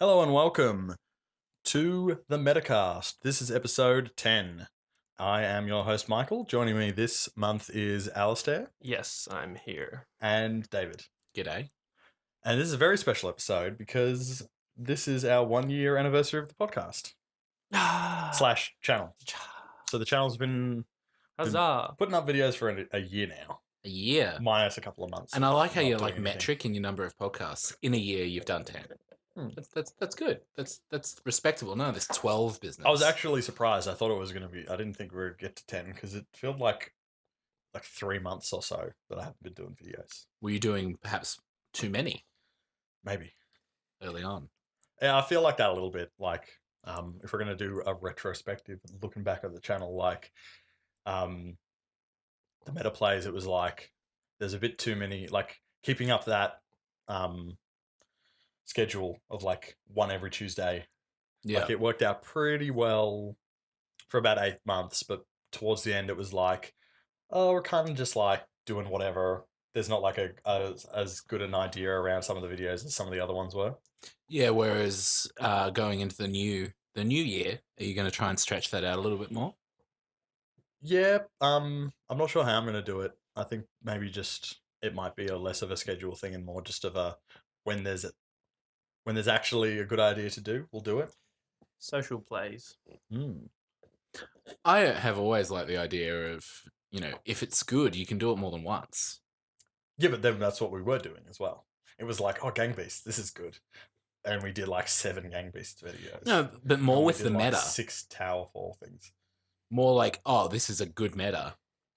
Hello and welcome to the METAcast. This is episode 10. I am your host, Michael. Joining me this month is Alistair Yes, I'm here. and David. G'day. And this is a very special episode because this is our 1 year anniversary of the podcast slash channel. So the channel's been Huzzah! putting up videos for a year now, A year. minus a couple of months. And I like how not you're doing like anything. metric in your number of podcasts. In a year, you've done 10. That's good. That's respectable. No, there's 12 business. I was actually surprised. I thought it was going to be, I didn't think we would get to 10 because it felt like 3 months or so that I haven't been doing videos. Were you doing perhaps too many Maybe. early on? Yeah, I feel like that a little bit. Like, if we're going to do a retrospective, looking back at the channel, like, the meta plays, it was like, there's a bit too many, like, keeping up that, schedule of like one every Tuesday. Yeah. Like, it worked out pretty well for about 8 months, but towards the end, it was like, oh, we're kind of just like doing whatever. There's not like as good an idea around some of the videos as some of the other ones were. Yeah. Whereas going into the new year, are you going to try and stretch that out a little bit more? Yeah, I'm not sure how I'm going to do it. I think maybe just it might be a less of a schedule thing and more just of a when there's actually a good idea to do, we'll do it. Social plays. I have always liked the idea of, if it's good, you can do it more than once. Yeah, but then that's what we were doing as well. It was like, oh, Gang Beast, this is good. And we did like 7 Gang Beast videos. No, but more And we with did, the like, meta. 6 Tower Fall things. More like, oh, this is a good meta.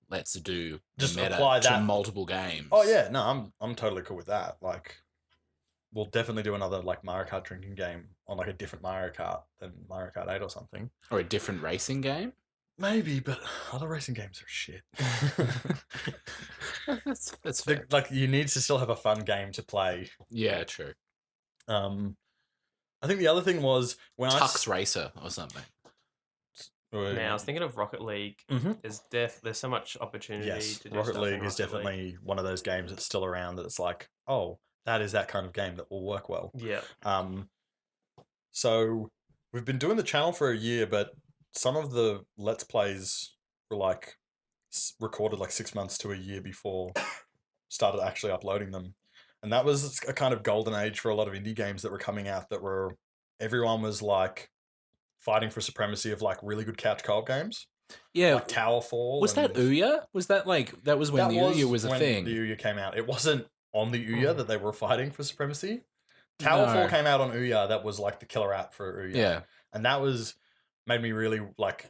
Let's do Just meta apply to that. multiple games. Oh yeah, no, I'm totally cool with that. Like, we'll definitely do another like Mario Kart drinking game on like a different Mario Kart than Mario Kart 8 or something. Or a different racing game. Maybe, but other racing games are shit. That's fair. Like, you need to still have a fun game to play. Yeah, true. I think the other thing was when Tux Racer or something. Man, I was thinking of Rocket League. Mhm. There's so much opportunity Yes, to do Rocket stuff in League is Rocket League. definitely one of those games that's still around that it's like, oh, that is that kind of game that will work well. Yeah. So we've been doing the channel for a year, but some of the Let's Plays were like recorded like 6 months to a year before started actually uploading them. And that was a kind of golden age for a lot of indie games that were coming out that were, everyone was like fighting for supremacy of like really good couch co-op games. Yeah. Like Towerfall. Was that Ouya? Was that like, that was when the Ouya was a when thing? the Ouya came out. It wasn't on the Ouya that they were fighting for supremacy. Towerfall came out on Ouya. That was like the killer app for Ouya. Yeah. And that made me really like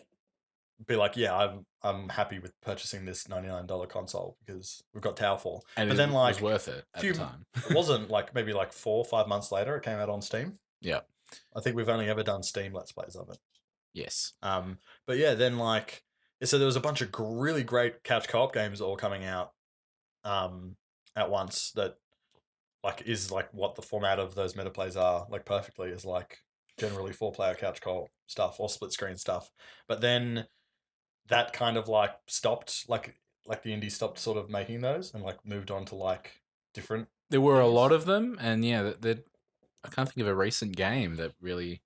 be like, yeah, I'm happy with purchasing this $99 console because we've got Towerfall. And but it then like was worth it at the time. It wasn't like maybe like 4 or 5 months later it came out on Steam. Yeah. I think we've only ever done Steam Let's Plays of it. Yes. But yeah, then like, so there was a bunch of really great couch co-op games all coming out at once that like is like what the format of those meta plays are like perfectly is like generally 4-player couch co-op stuff or split screen stuff. But then that kind of like stopped, like the indies stopped sort of making those and like moved on to like different. There were a things. lot of them, and yeah, I can't think of a recent game that really.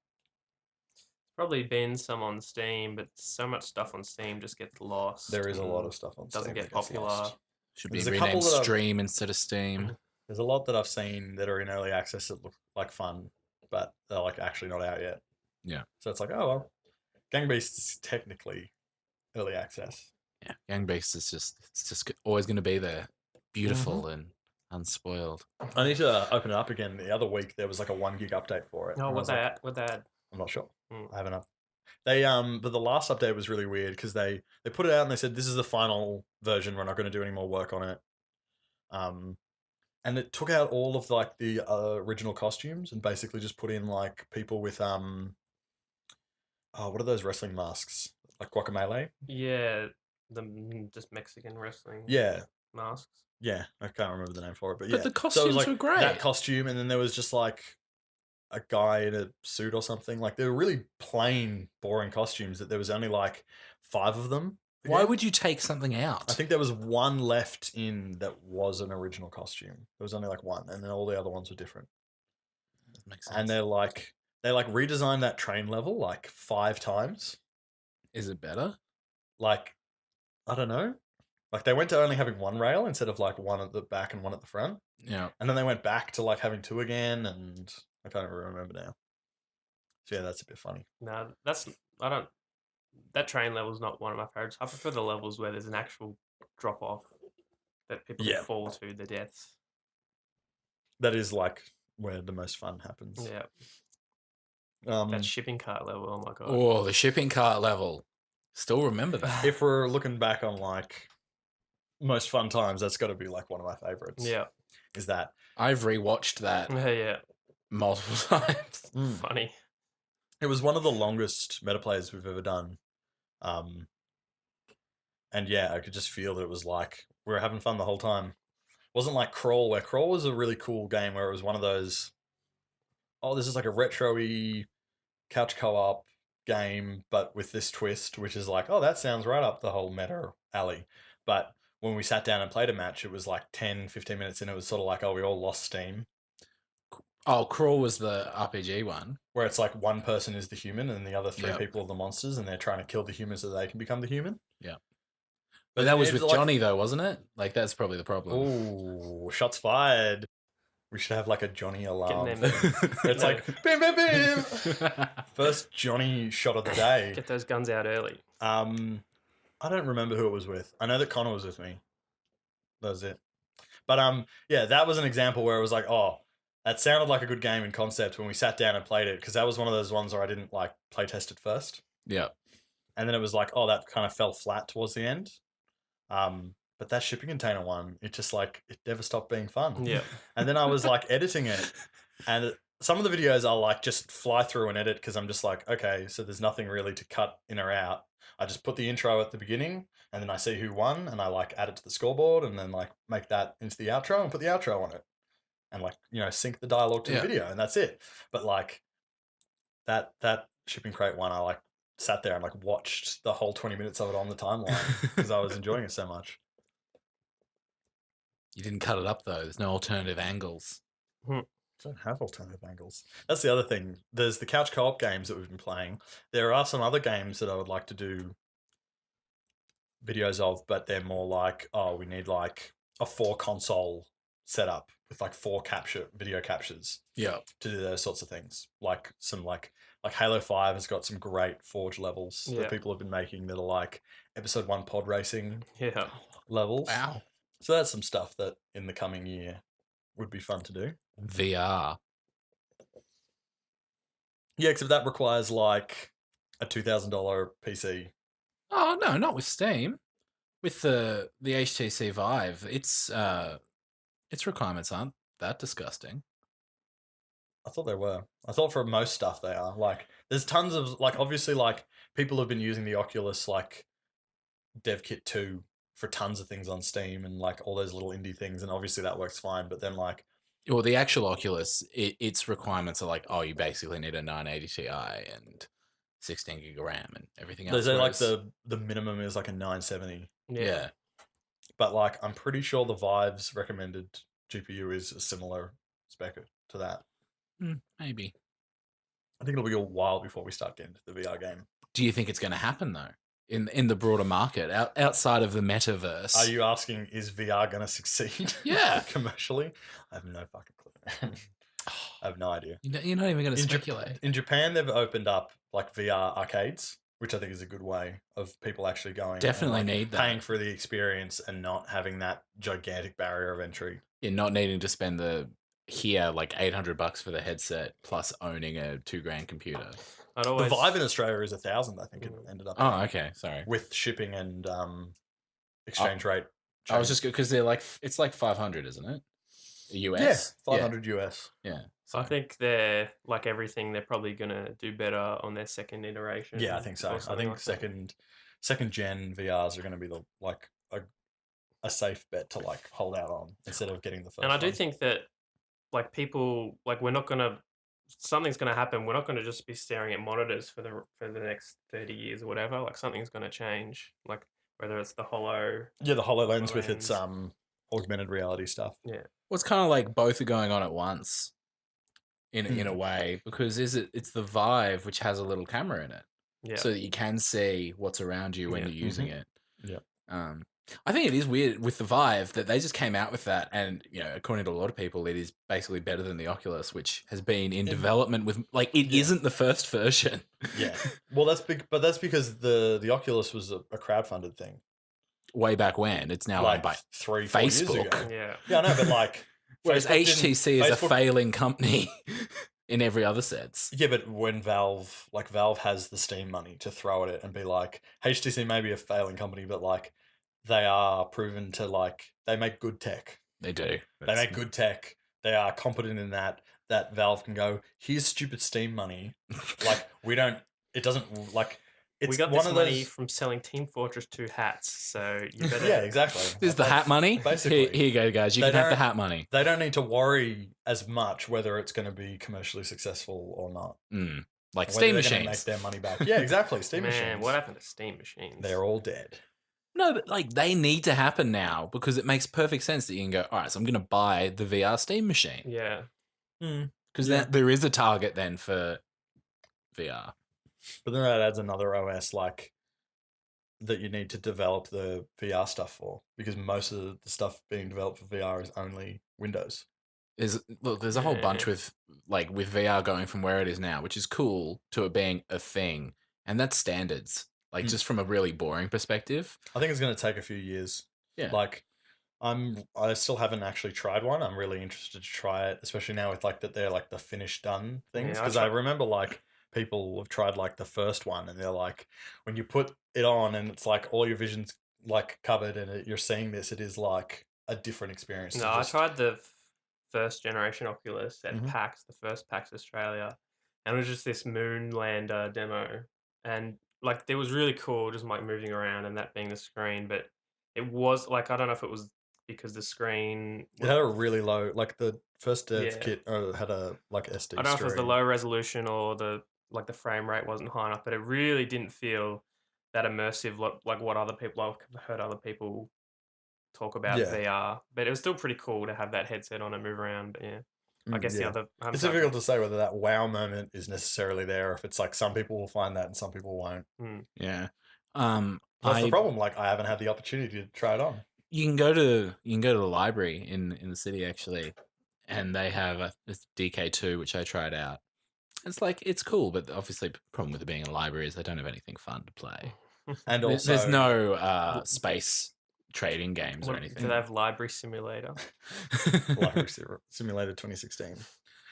Probably been some on Steam, but so much stuff on Steam just gets lost. There is a lot of stuff on Steam. Doesn't get that gets popular. lost. Should be There's a renamed couple that Stream instead of Steam. There's a lot that I've seen that are in early access that look like fun, but they're like actually not out yet. Yeah. So it's like, oh well, Gang Beast is technically early access. Yeah, Gang Beast is just always going to be there, beautiful and unspoiled. I need to open it up again. The other week there was like a 1 gig update for it. No, And I was like, what that? I'm not sure. Mm. I haven't up. They but the last update was really weird because they put it out and they said this is the final version. We're not going to do any more work on it. And it took out all of like the original costumes and basically just put in like people with what are those wrestling masks, like guacamole? Yeah, just Mexican wrestling. Yeah. Masks. Yeah, I can't remember the name for it, but yeah. But the So it costumes was like were great. that costume, and then there was just like a guy in a suit or something. Like they were really plain, boring costumes that there was only like 5 of them. Why would you take something out? I think there was 1 left in that was an original costume. There was only like 1, and then all the other ones were different. makes sense. and they redesigned that train level like 5 times. Is it better? Like, I don't know. Like they went to only having one rail instead of like one at the back and one at the front. Yeah. And then they went back to like having 2 again, and I can't even remember now. So yeah, that's a bit funny. No, that train level's not one of my favorites. I prefer the levels where there's an actual drop off that people Yeah. fall to the deaths. That is like where the most fun happens. Yeah. Um, That shipping cart level, oh my god. Oh, the shipping cart level. Still remember that. if we're looking back on like most fun times, that's got to be like one of my favorites. Yeah. Is that I've rewatched that Yeah. multiple times. Funny. it was one of the longest meta plays we've ever done. And yeah, I could just feel that it was like we were having fun the whole time. It wasn't like Crawl, where Crawl was a really cool game where it was one of those, oh, this is like a retro-y couch co-op game, but with this twist, which is like, oh, that sounds right up the whole meta alley. But when we sat down and played a match, it was like 10, 15 minutes in, it was sort of like, oh, we all lost steam. Oh, Crawl was the RPG one. Where it's like one person is the human and the other 3 Yep. people are the monsters, and they're trying to kill the human so they can become the human. Yeah. But that was it's with like- Johnny, though, wasn't it? Like, that's probably the problem. Oh, shots fired. We should have like a Johnny alarm. Getting them- It's like, bim, bim, bim. First Johnny shot of the day. Get those guns out early. I don't remember who it was with. I know that Connor was with me. That was it. But yeah, that was an example where it was like, oh, that sounded like a good game in concept when we sat down and played it, because that was one of those ones where I didn't like play test it first. Yeah. And then it was like, oh, that kind of fell flat towards the end. But that shipping container one, it just like, it never stopped being fun. Yeah. And then I was like editing it, and some of the videos I'll like just fly through and edit because I'm just like, okay, so there's nothing really to cut in or out. I just put the intro at the beginning, and then I see who won, and I like add it to the scoreboard, and then like make that into the outro and put the outro on it, and like, you know, sync the dialogue to the video, and that's it. But like that shipping crate one, I like sat there and like watched the whole 20 minutes of it on the timeline because I was enjoying it so much. You didn't cut it up, though. There's no alternative angles. I don't have alternative angles. That's the other thing. There's the couch co-op games that we've been playing. There are some other games that I would like to do videos of, but they're more like, oh, we need like a 4 console setup with like 4 video captures. Yeah. To do those sorts of things. Like some like Halo 5 has got some great Forge levels that people have been making that are like episode 1 pod racing levels. Wow. So that's some stuff that in the coming year would be fun to do. VR. Yeah, except that requires like a $2,000 PC. Oh, no, not with Steam. With the HTC Vive, its requirements aren't that disgusting. I thought they were. I thought for most stuff they are. Like, there's tons of, like, obviously, like, people have been using the Oculus, like, Dev Kit 2 for tons of things on Steam and, like, all those little indie things, and obviously that works fine, but then, like... Well, the actual Oculus, its requirements are like, oh, you basically need a 980 Ti and 16 gig of RAM and everything else. They say, like, the minimum is, like, a 970. Yeah. But, like, I'm pretty sure the Vive's recommended GPU is a similar spec to that. Maybe. I think it'll be a while before we start getting to the VR game. Do you think it's going to happen, though? In the broader market, outside of the metaverse? Are you asking, is VR going to succeed? Yeah. Commercially? I have no fucking clue. I have no idea. You're not even going to speculate. In Japan, they've opened up like VR arcades, which I think is a good way of people actually going. Definitely and, like, need that. paying for the experience and not having that gigantic barrier of entry. You're not needing to spend like $800 for the headset plus owning a $2,000 computer. The Vive in Australia is 1,000. I think it ended up. Oh, okay. Sorry. With shipping and exchange rate. I was just because they're like it's like 500, isn't it? US. Yeah, 500 US. Yeah. So I think they're like everything. They're probably gonna do better on their second iteration. Yeah, I think so. I think second gen VRs are going to be a safe bet to like hold out on instead of getting the first. And I do one. think that like people like we're not gonna. Something's going to happen. We're not going to just be staring at monitors for the next 30 years or whatever. Like something's going to change. Like whether it's the the HoloLens with its augmented reality stuff. Yeah. Well, it's kind of like both are going on at once. in a way, because it's the Vive which has a little camera in it, Yeah. so that you can see what's around you when Yeah. you're using it. Yeah. I think it is weird with the Vive that they just came out with that, and according to a lot of people, it is basically better than the Oculus, which has been in development with it isn't the first version. Yeah. Well, that's big, but that's because the Oculus was a crowdfunded thing Way back when. It's now owned like by 3-4 years Facebook. ago. Yeah. Yeah, I know, but like whereas Facebook HTC is a Facebook- failing company in every other sense. Yeah, but when Valve has the Steam money to throw at it and be like, HTC may be a failing company, but like they are proven to like they make good tech. They do. They make good tech. They are competent in that Valve can go, here's stupid Steam money. Like it doesn't like it's we got one this of money those. from selling Team Fortress 2 hats, so you better. Yeah, exactly. This is the hat money. Basically. Here you go, guys. You They can have the don't- hat money. They don't need to worry as much whether it's going to be commercially successful or not. Like Whether Steam they're gonna machines. make their money back. Yeah, exactly. Steam Man, machines. what happened to Steam machines? They're all dead. No, but like they need to happen now because it makes perfect sense that you can go, all right, so I'm going to buy the VR Steam machine. Yeah. Because Yeah. there is a target then for VR. But then that adds another OS like that you need to develop the VR stuff for, because most of the stuff being developed for VR is only Windows. There's a whole bunch with VR going from where it is now, which is cool, to it being a thing, and that's standards. Like just from a really boring perspective. I think it's going to take a few years. Yeah. Like I still haven't actually tried one. I'm really interested to try it, especially now with like that they're like the finished done things. Yeah, Because I remember like people have tried like the first one, and they're like, when you put it on and it's like all your vision's like covered and you're seeing this, it is like a different experience. No, I tried the first generation Oculus at Mhm. PAX, the first PAX Australia, and it was just this moon lander demo, and like it was really cool, just like moving around and that being the screen. But it was like, I don't know if it was because the screen. It had a really low, like the first dev Yeah. kit had a like SD. I don't know if it was the stream. low resolution or the frame rate wasn't high enough, but it really didn't feel that immersive like what other people I've heard other people talk about Yeah. VR. But it was still pretty cool to have that headset on and move around. But yeah, I guess the Yeah. other. It's difficult to say whether that wow moment is necessarily there, or if it's like some people will find that and some people won't. Yeah. That's the problem. Like I haven't had the opportunity to try it on. You can go to the library in the city actually, and they have a DK2 which I tried out. It's cool, but obviously the problem with it being a library is they don't have anything fun to play. And There's also, no space trading games or Do anything. they have Library Simulator? Library Simulator 2016.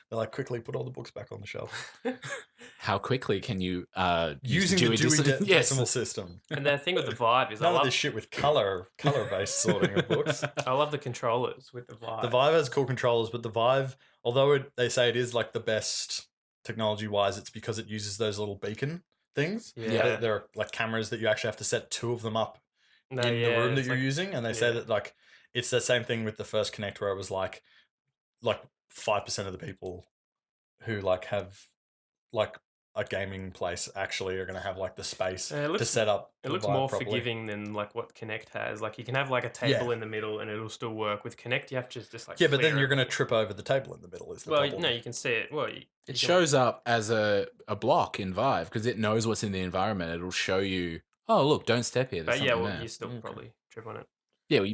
They're like, quickly put all the books back on the shelf. How quickly can you Using the Dewey Decimal System. And the thing with the Vive is None of this shit with color-based sorting of books. I love the controllers with the Vive. The Vive has cool controllers, but the Vive, although they say it is like the best technology-wise, it's because it uses those little beacon things. Yeah. There are like cameras that you actually have to set 2 of them up No, in the room that it's you're like- using, and they say that like it's the same thing with the first Kinect, where it was like 5% of the people who like have like a gaming place actually are going to have like the space to set up. It the looks Vive more properly. forgiving than like what Kinect has. Like you can have like a table in the middle and it'll still work. With Kinect, you have to just like Yeah, but then clear you're it. going to trip over the table in the middle. Is the Well, problem? no, you can see it. Well, It shows up as a block in Vive because it knows what's in the environment. It'll show you, oh, look, don't step here. There's But yeah, something well, there. you still probably trip on it. Yeah, well,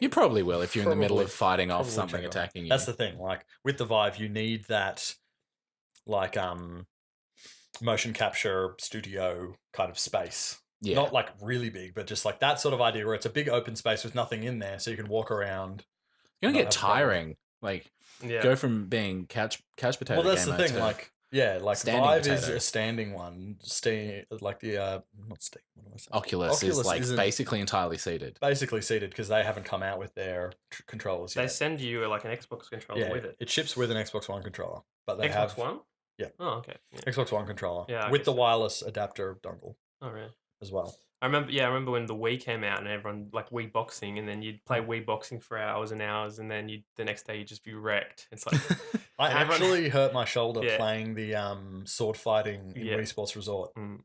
you probably will if you're in the middle of fighting off something attacking you. That's the thing. Like with the Vive, you need that like motion capture studio kind of space. Yeah. Not like really big, but just like that sort of idea where it's a big open space with nothing in there, so you can walk around. It's gonna not get have a problem. tiring. Like Yeah. go from being couch potato. Well, that's the gamer thing. to Like, yeah, like standing Vive is potato. a standing one. Like the not Steam. What am I saying? Oculus is like isn't basically entirely seated. basically seated because they haven't come out with their controllers They yet. send you like an Xbox controller Yeah, with it. it ships with an Xbox One controller, but they Xbox have One? Yeah. Oh, okay. Yeah. Xbox One controller Yeah, I with guess the so. wireless adapter dongle Oh, really? as well. I remember when the Wii came out and everyone like Wii boxing, and then you'd play Wii boxing for hours and hours, and then the next day you'd just be wrecked. It's like I and everyone- actually hurt my shoulder Yeah. playing the sword fighting in Yeah. Wii Sports Resort. I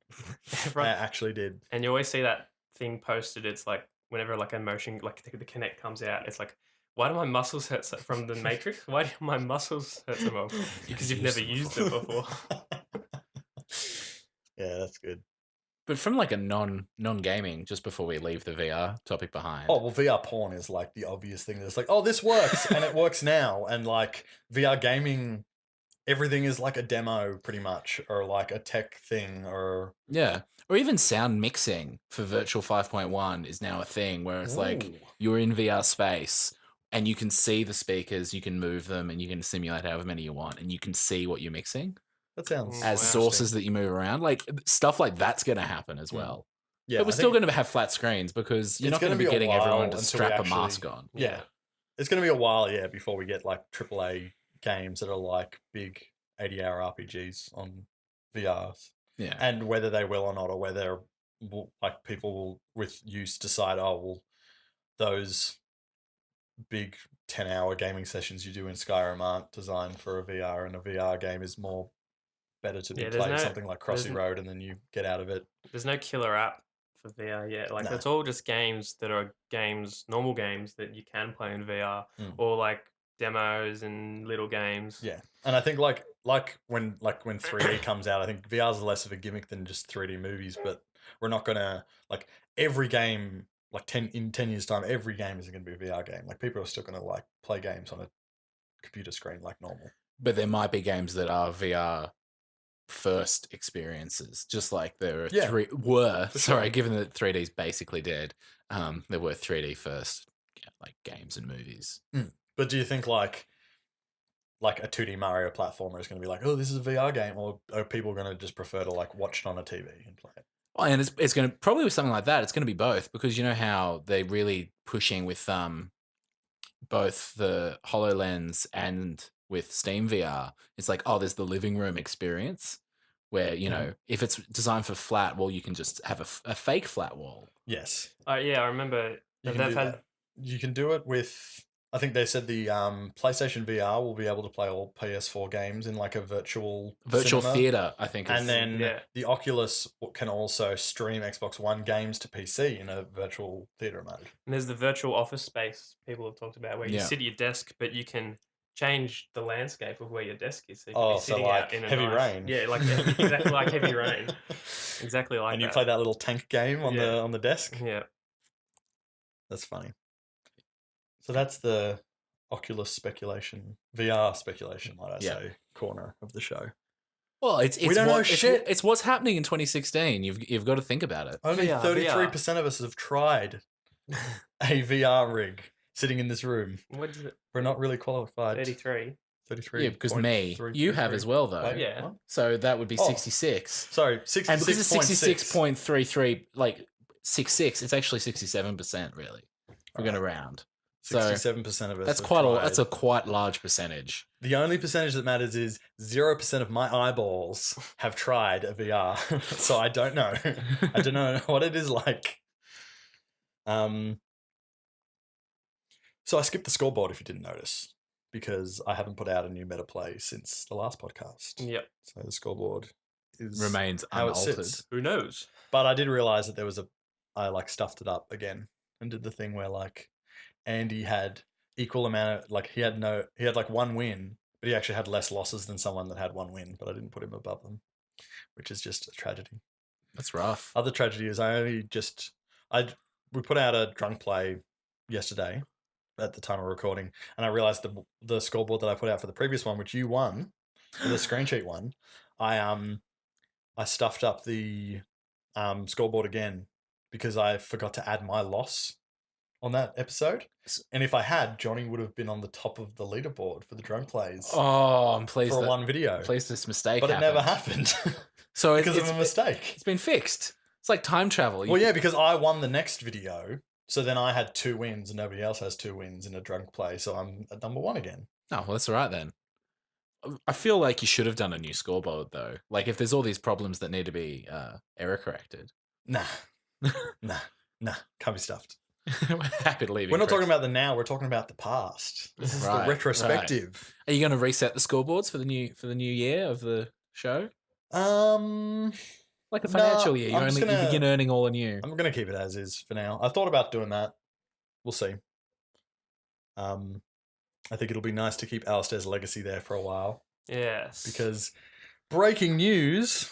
everyone, actually did. and you always see that thing posted. It's like whenever like a motion like the Kinect comes out, it's like Why do my muscles hurt from the Matrix? Why do my muscles hurt so much? Because you've never used it before. Yeah, that's good. But from like a non-gaming, just before we leave the VR topic behind. Oh, well, VR porn is like the obvious thing that's like, oh, this works, and it works now. And like VR gaming, everything is like a demo pretty much, or like a tech thing, or Yeah. Or even sound mixing for Virtual 5.1 is now a thing where it's like Ooh. you're in VR space and you can see the speakers, you can move them, and you can simulate however many you want, and you can see what you're mixing that sounds as Wow. sources that you move around. Like stuff like that's going to happen as well. Yeah, But we're I still think going to have flat screens because you're it's not going to gonna be be a getting everyone while to until we strap a actually- mask on. Yeah. It's going to be a while, before we get like AAA games that are like big 80-hour RPGs on VRs. Yeah. And whether they will or not, or whether like people will with use decide, oh well, those big 10-hour gaming sessions you do in Skyrim aren't designed for a VR, and a VR game is more better to be Yeah, there's played no- something like Crossy there's- Road, and then you get out of it. There's no killer app for VR yet. Like, No. it's all just games that are normal games that you can play in VR, or like demos and little games. Yeah, and I think like when 3D comes out, I think VR is less of a gimmick than just 3D movies. But we're not gonna like every game like 10 years time, every game isn't gonna be a VR game. Like people are still gonna like play games on a computer screen like normal. But there might be games that are VR first experiences, just like there are Yeah, for sure. given that 3D is basically dead, there were 3D first like games and movies. But do you think like a 2D Mario platformer is going to be like, oh, this is a VR game, or are people going to just prefer to like watch it on a TV and play it? Well, and it's going to probably with something like that. It's going to be both, because you know how they're really pushing with both the HoloLens and with Steam VR. It's like, oh, there's the living room experience where you know if it's designed for flat, well, you can just have a fake flat wall. Yes, Yeah, I remember you that can they've do had. that. You can do it with. I think they said the PlayStation VR will be able to play all PS4 games in like a virtual cinema. theater, I think. And then Yeah. the Oculus can also stream Xbox One games to PC in a virtual theater mode. And there's the virtual office space people have talked about, where you Yeah. sit at your desk, but you can change the landscape of where your desk is. So you can Oh, be so sitting like out in a Heavy nice, Rain. Yeah, like exactly like Heavy Rain. Exactly like And you that. play that little tank game on Yeah. the desk. Yeah. That's funny. So that's the Oculus speculation, VR speculation, might I Yeah. say, corner of the show. Well, it's We don't know shit. It's what's happening in 2016. You've got to think about it. Only VR, 33% of us have tried a VR rig sitting in this room. What is it? We're not really qualified. 33. 33. Yeah, because you have as well though. Wait, Yeah. what? So that would be Oh. 66. Sorry, And because it's 66.6. 66.33, like 66, it's actually 67%. Really, we're going to round. So 67% of us. that's have quite tried. that's a quite large percentage. The only percentage that matters is 0% of my eyeballs have tried a VR. So I don't know. I don't know what it is like. So I skipped the scoreboard if you didn't notice, because I haven't put out a new MetaPlay since the last podcast. Yep. So the scoreboard is Remains how it unaltered. sits. Who knows? But I did realize that I like stuffed it up again and did the thing where like Andy had equal amount of like he had like one win, but he actually had less losses than someone that had one win, but I didn't put him above them, which is just a tragedy. That's rough. Other tragedy is we put out a drunk play yesterday at the time of recording, and I realized the scoreboard that I put out for the previous one, which you won, the screen sheet one, I stuffed up the scoreboard again because I forgot to add my loss on that episode. And if I had, Johnny would have been on the top of the leaderboard for the drone plays Oh, I'm pleased for that one video. pleased this mistake But it happened. never happened So because of a mistake. It's been fixed. It's like time travel. Well, yeah, because I won the next video. So then I had 2 wins and nobody else has 2 wins in a drunk play. So I'm at number 1 again. Oh, well, that's all right then. I feel like you should have done a new scoreboard though. Like if there's all these problems that need to be error corrected. Nah. Can't be stuffed. We're happy to leave. We're not talking about the now. We're talking about the past. This is Right, the retrospective. Are you going to reset the scoreboards for the new year of the show? Like a financial year, you begin earning all anew. I'm going to keep it as is for now. I thought about doing that. We'll see. I think it'll be nice to keep Alistair's legacy there for a while. Yes. Because breaking news.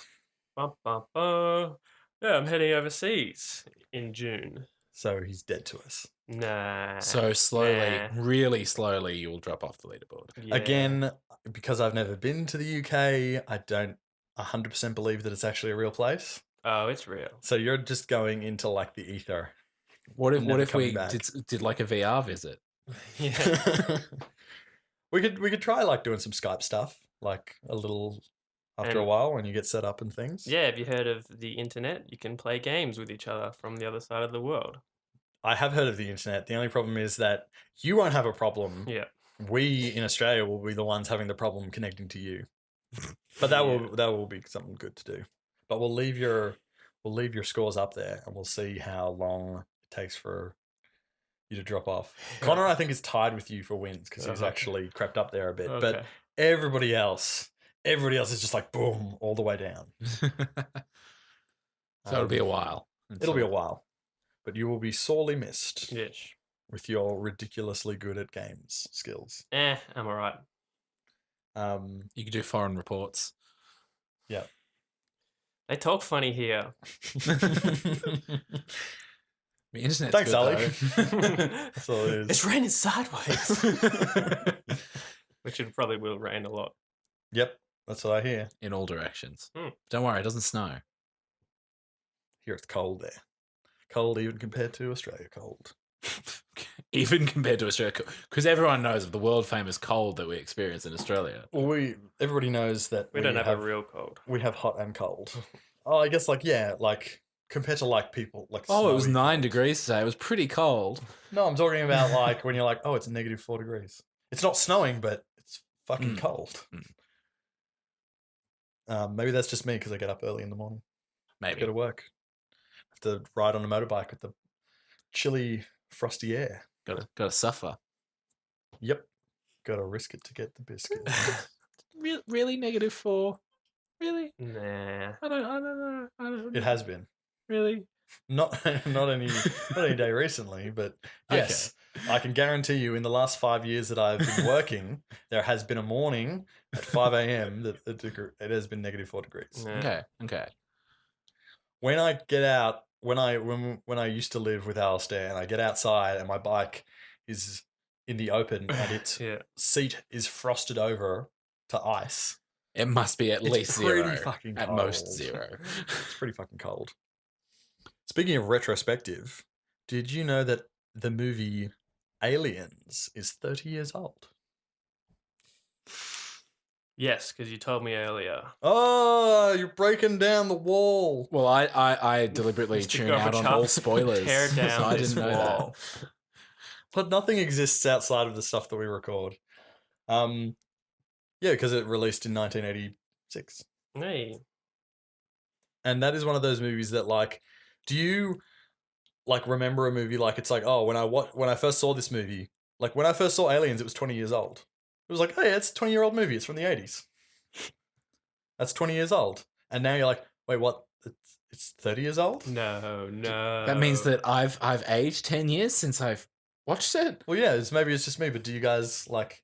Bum, bum, bum. Yeah, I'm heading overseas in June. So he's dead to us. Nah. So slowly, Nah. really slowly, you will drop off the leaderboard. Yeah. Again, because I've never been to the UK, I don't 100% believe that it's actually a real place. Oh, it's real. So you're just going into like the ether. What if Never we coming back. did like a VR visit? Yeah. we could try like doing some Skype stuff, like a little after a And- while when you get set up and things. Yeah, have you heard of the internet? You can play games with each other from the other side of the world. I have heard of the internet. The only problem is that you won't have a problem. Yeah. We in Australia will be the ones having the problem connecting to you. But that will be something good to do. But we'll leave your scores up there and we'll see how long it takes for you to drop off. Connor, I think, is tied with you for wins because he's Okay. actually crept up there a bit. Okay. But everybody else is just like boom all the way down. So it'll be a while. It'll be a while. But you will be sorely missed Yes. with your ridiculously good at games skills. I'm alright. You can do foreign reports. Yeah. They talk funny here. The internet's Thanks, good, Ali. though. That's all it is. It's raining sideways. Which it probably will rain a lot. Yep, that's what I hear. In all directions. Hmm. Don't worry, it doesn't snow. Here it's cold there. Cold even compared to Australia cold. Even compared to Australia, because everyone knows of the world famous cold that we experience in Australia. Well, everybody knows that We don't have a real cold. We have hot and cold. Oh, I guess like compared to like people like. Oh, it was snowy 9 cold. degrees today. It was pretty cold. No, I'm talking about like when you're like, oh, it's -4 degrees. It's not snowing, but it's fucking cold. Maybe that's just me because I get up early in the morning. Maybe. Go to work. Have to ride on a motorbike with the chilly, frosty air. Gotta suffer. Yep. Got to risk it to get the biscuit. Really -4? Really? Nah. I don't know. It has been. Really? Not any day recently, but yes, I can guarantee you in the last 5 years that I've been working, there has been a morning at 5 a.m. that it has been -4 degrees. Nah. Okay. When I get out, when I used to live with Alistair and I get outside and my bike is in the open and its Yeah. seat is frosted over to ice, It must be at It's least pretty 0. fucking At most cold. 0. it's pretty fucking cold. Speaking of retrospective, did you know that the movie Aliens is 30 years old? Yes, because you told me earlier. Oh, you're breaking down the wall. Well, I deliberately Mr. tune out on Gorbachev, all spoilers. tear so down I this didn't know wall. that. But nothing exists outside of the stuff that we record. Yeah, because it released in 1986. Hey. And that is one of those movies that, like, do you like remember a movie like it's like, oh, when I first saw this movie, like when I first saw Aliens, it was 20 years old. It was like, hey, it's a 20-year-old movie. It's from the 80s. That's 20 years old. And now you're like, wait, what? It's 30 years old? No. That means that I've aged 10 years since I've watched it. Well, yeah, maybe it's just me, but do you guys, like,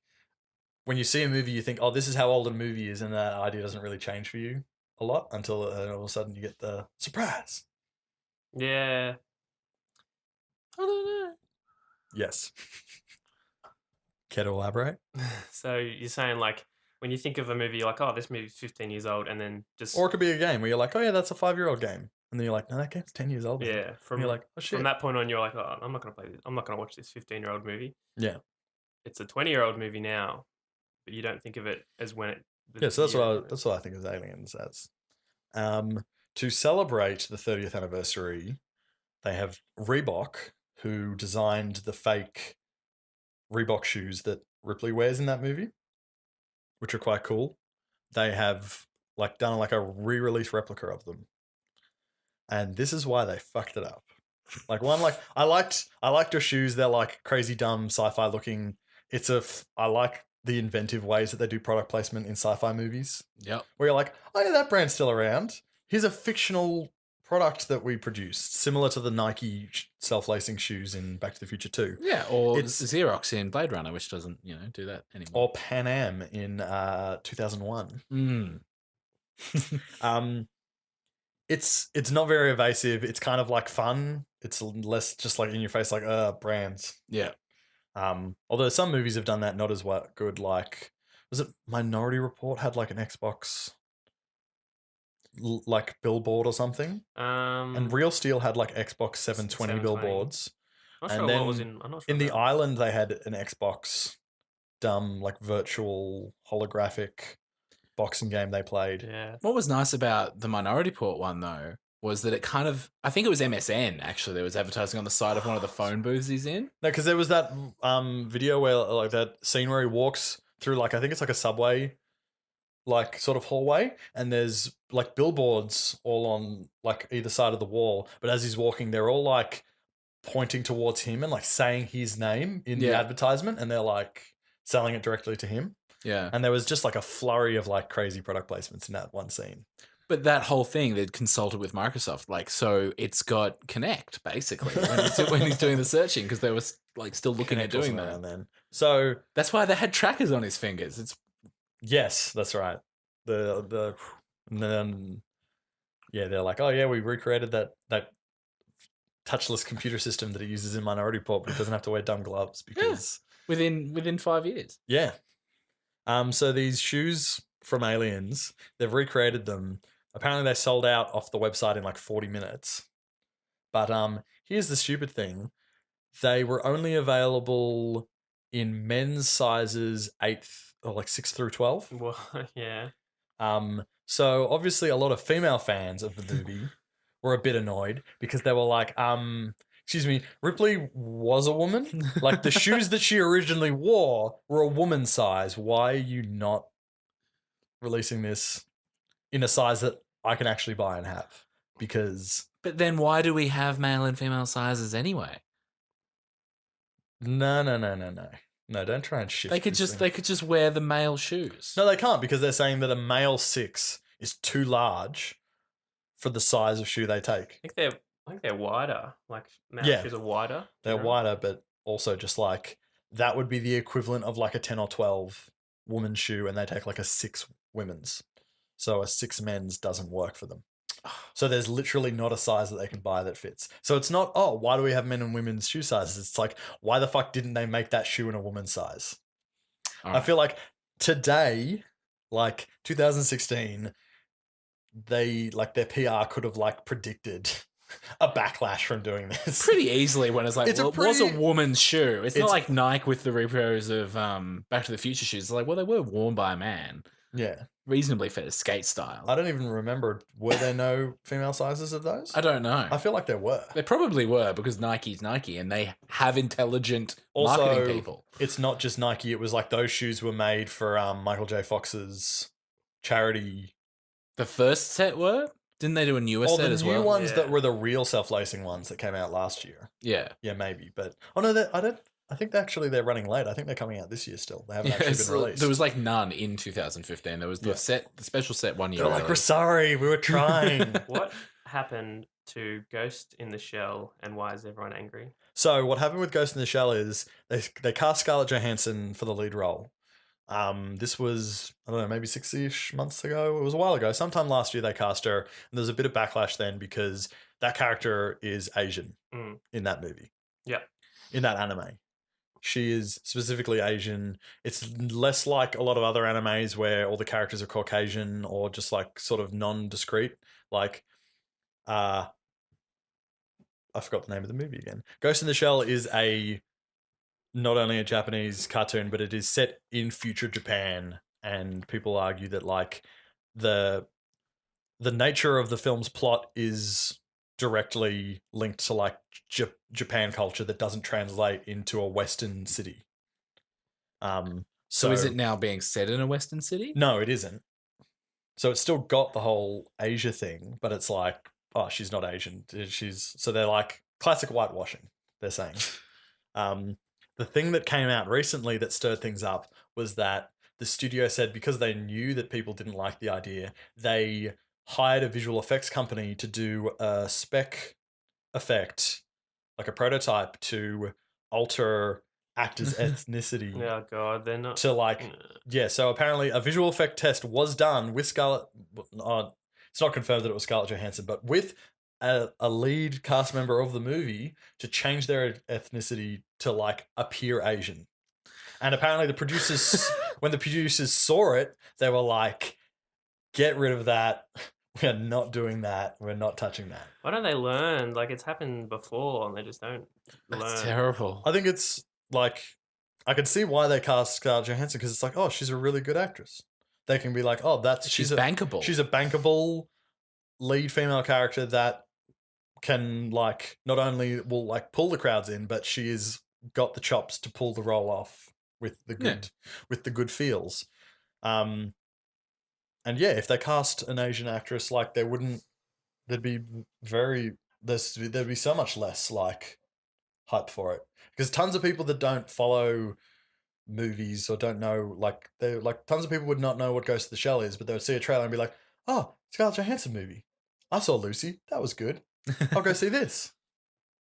when you see a movie, you think, oh, this is how old a movie is, and that idea doesn't really change for you a lot until all of a sudden you get the surprise. Yeah. I don't know. Yes. Care to elaborate? So you're saying like when you think of a movie, you're like, oh, this movie's 15 years old, and then just Or it could be a game where you're like, oh, yeah, that's a 5-year-old game. And then you're like, no, that game's 10 years old. now." yeah. And From you're like, oh, shit. from that point on, you're like, oh, I'm not gonna play this. I'm not gonna watch this 15-year-old movie. Yeah. It's a 20-year-old movie now, but you don't think of it as when it. Yeah, so that's what I think of Aliens as. To celebrate the 30th anniversary, they have Reebok, who designed the fake Reebok shoes that Ripley wears in that movie, which are quite cool. They have like done like a re-release replica of them, and this is why they fucked it up. Like one, like I liked your shoes. They're like crazy dumb sci-fi looking. I like the inventive ways that they do product placement in sci-fi movies, Yep. where you're like, oh yeah, that brand's still around. Here's a fictional product that we produced, similar to the Nike self-lacing shoes in Back to the Future 2. Yeah, or It's- Xerox in Blade Runner, which doesn't, do that anymore. Or Pan Am in 2001. It's not very evasive. It's kind of like fun. It's less just like in your face, like brands. Yeah. Although some movies have done that not as good. Like, was it Minority Report had like an Xbox like billboard or something? And Real Steel had like Xbox 720 billboards. I'm not and sure then what was in. I'm not sure in the about- island they had an Xbox dumb like virtual holographic boxing game they played. Yeah. What was nice about the Minority Report one, though, was that it kind of, I think it was MSN, actually, that was advertising on the side of one of the phone booths he's in. No, because there was that video where like that scene where he walks through like I think it's like a subway like sort of hallway, and there's like billboards all on like either side of the wall, but as he's walking they're all like pointing towards him and like saying his name in the Yeah. advertisement, and they're like selling it directly to him. Yeah. And there was just like a flurry of like crazy product placements in that one scene. But that whole thing, they'd consulted with Microsoft, like, so it's got Connect, basically, when he's doing the searching, because they were like still looking Connect at doing wasn't that. around then. So That's why they had trackers on his fingers. It's yes, that's right. The and then they're like, oh yeah, we recreated that touchless computer system that he uses in Minority Report, but he doesn't have to wear dumb gloves because within 5 years. yeah. So these shoes from Aliens, they've recreated them. Apparently they sold out off the website in like 40 minutes. But here's the stupid thing. They were only available in men's sizes 8 or like 6 through 12. Well, yeah. So obviously a lot of female fans of the movie were a bit annoyed because they were like, excuse me, Ripley was a woman? Like the shoes that she originally wore were a woman's size. Why are you not releasing this in a size that I can actually buy and have? Because But then why do we have male and female sizes anyway? no. No, don't try and shift. They could this just thing. wear the male shoes. No, they can't because they're saying that a male 6 is too large for the size of shoe they take. I think they're wider. Like male Yeah. shoes are wider. They're you know? wider, but also just like that would be the equivalent of like a 10 or 12 woman's shoe, and they take like a 6 women's. So a 6 men's doesn't work for them. So there's literally not a size that they can buy that fits. So it's not, oh, why do we have men and women's shoe sizes? It's like, why the fuck didn't they make that shoe in a woman's size? All I right. feel like today, like 2016, they like their PR could have like predicted a backlash from doing this. pretty easily when it's like, It's a well, it was a pretty- woman's shoe. It's not It's- like Nike with the repros of Back to the Future shoes. It's like, well, they were worn by a man, Yeah. reasonably for skate style. I don't even remember. Were there no female sizes of those? I don't know. I feel like there were. They probably were because Nike's Nike and they have intelligent Also, marketing people. It's not just Nike. It was like those shoes were made for Michael J. Fox's charity. The first set were? Didn't they do a newer Or set the as new well? ones that Yeah. were the real self-lacing ones that came out last year. Yeah. Yeah, maybe. But oh no, I don't. I think actually they're running late. I think they're coming out this year still. They haven't actually Yes, been released. there was like none in 2015. There was the Yeah. the special set 1 year They're like, early. we're sorry, we were trying. What happened to Ghost in the Shell, and why is everyone angry? So what happened with Ghost in the Shell is they cast Scarlett Johansson for the lead role. This was, I don't know, maybe 6-ish months ago. It was a while ago. Sometime last year they cast her, and there was a bit of backlash then because that character is Asian in that movie. Yeah. In that anime. She is specifically Asian. It's less like a lot of other animes where all the characters are Caucasian or just like sort of non-discrete. Like, I forgot the name of the movie again. Ghost in the Shell is not only a Japanese cartoon, but it is set in future Japan, and people argue that like the nature of the film's plot is directly linked to like Japan culture that doesn't translate into a Western city. So is it now being set in a Western city? No, it isn't. So it's still got the whole Asia thing, but it's like, oh, she's not Asian. So they're like classic whitewashing, they're saying. The thing that came out recently that stirred things up was that the studio said because they knew that people didn't like the idea, they hired a visual effects company to do a spec effect, like a prototype, to alter actors' ethnicity Oh god, they're not. to like yeah. So apparently, a visual effect test was done with Scarlett. It's not confirmed that it was Scarlett Johansson, but with a lead cast member of the movie to change their ethnicity to like appear Asian. And apparently, the producers, when the producers saw it, they were like, "Get rid of that. We're not doing that. We're not touching that." Why don't they learn? Like it's happened before, and they just don't learn. That's terrible. I think it's like, I can see why they cast Scarlett Johansson, because it's like, oh, she's a really good actress. They can be like, oh, She's bankable. She's a bankable lead female character that can like not only will like pull the crowds in, but she's got the chops to pull the role off with the good feels. And yeah, if they cast an Asian actress, like there'd be so much less like hype for it, because tons of people that don't follow movies or don't know, like they're like, tons of people would not know what Ghost in the Shell is, but they would see a trailer and be like, oh, Scarlett Johansson movie. I saw Lucy. That was good. I'll go see this.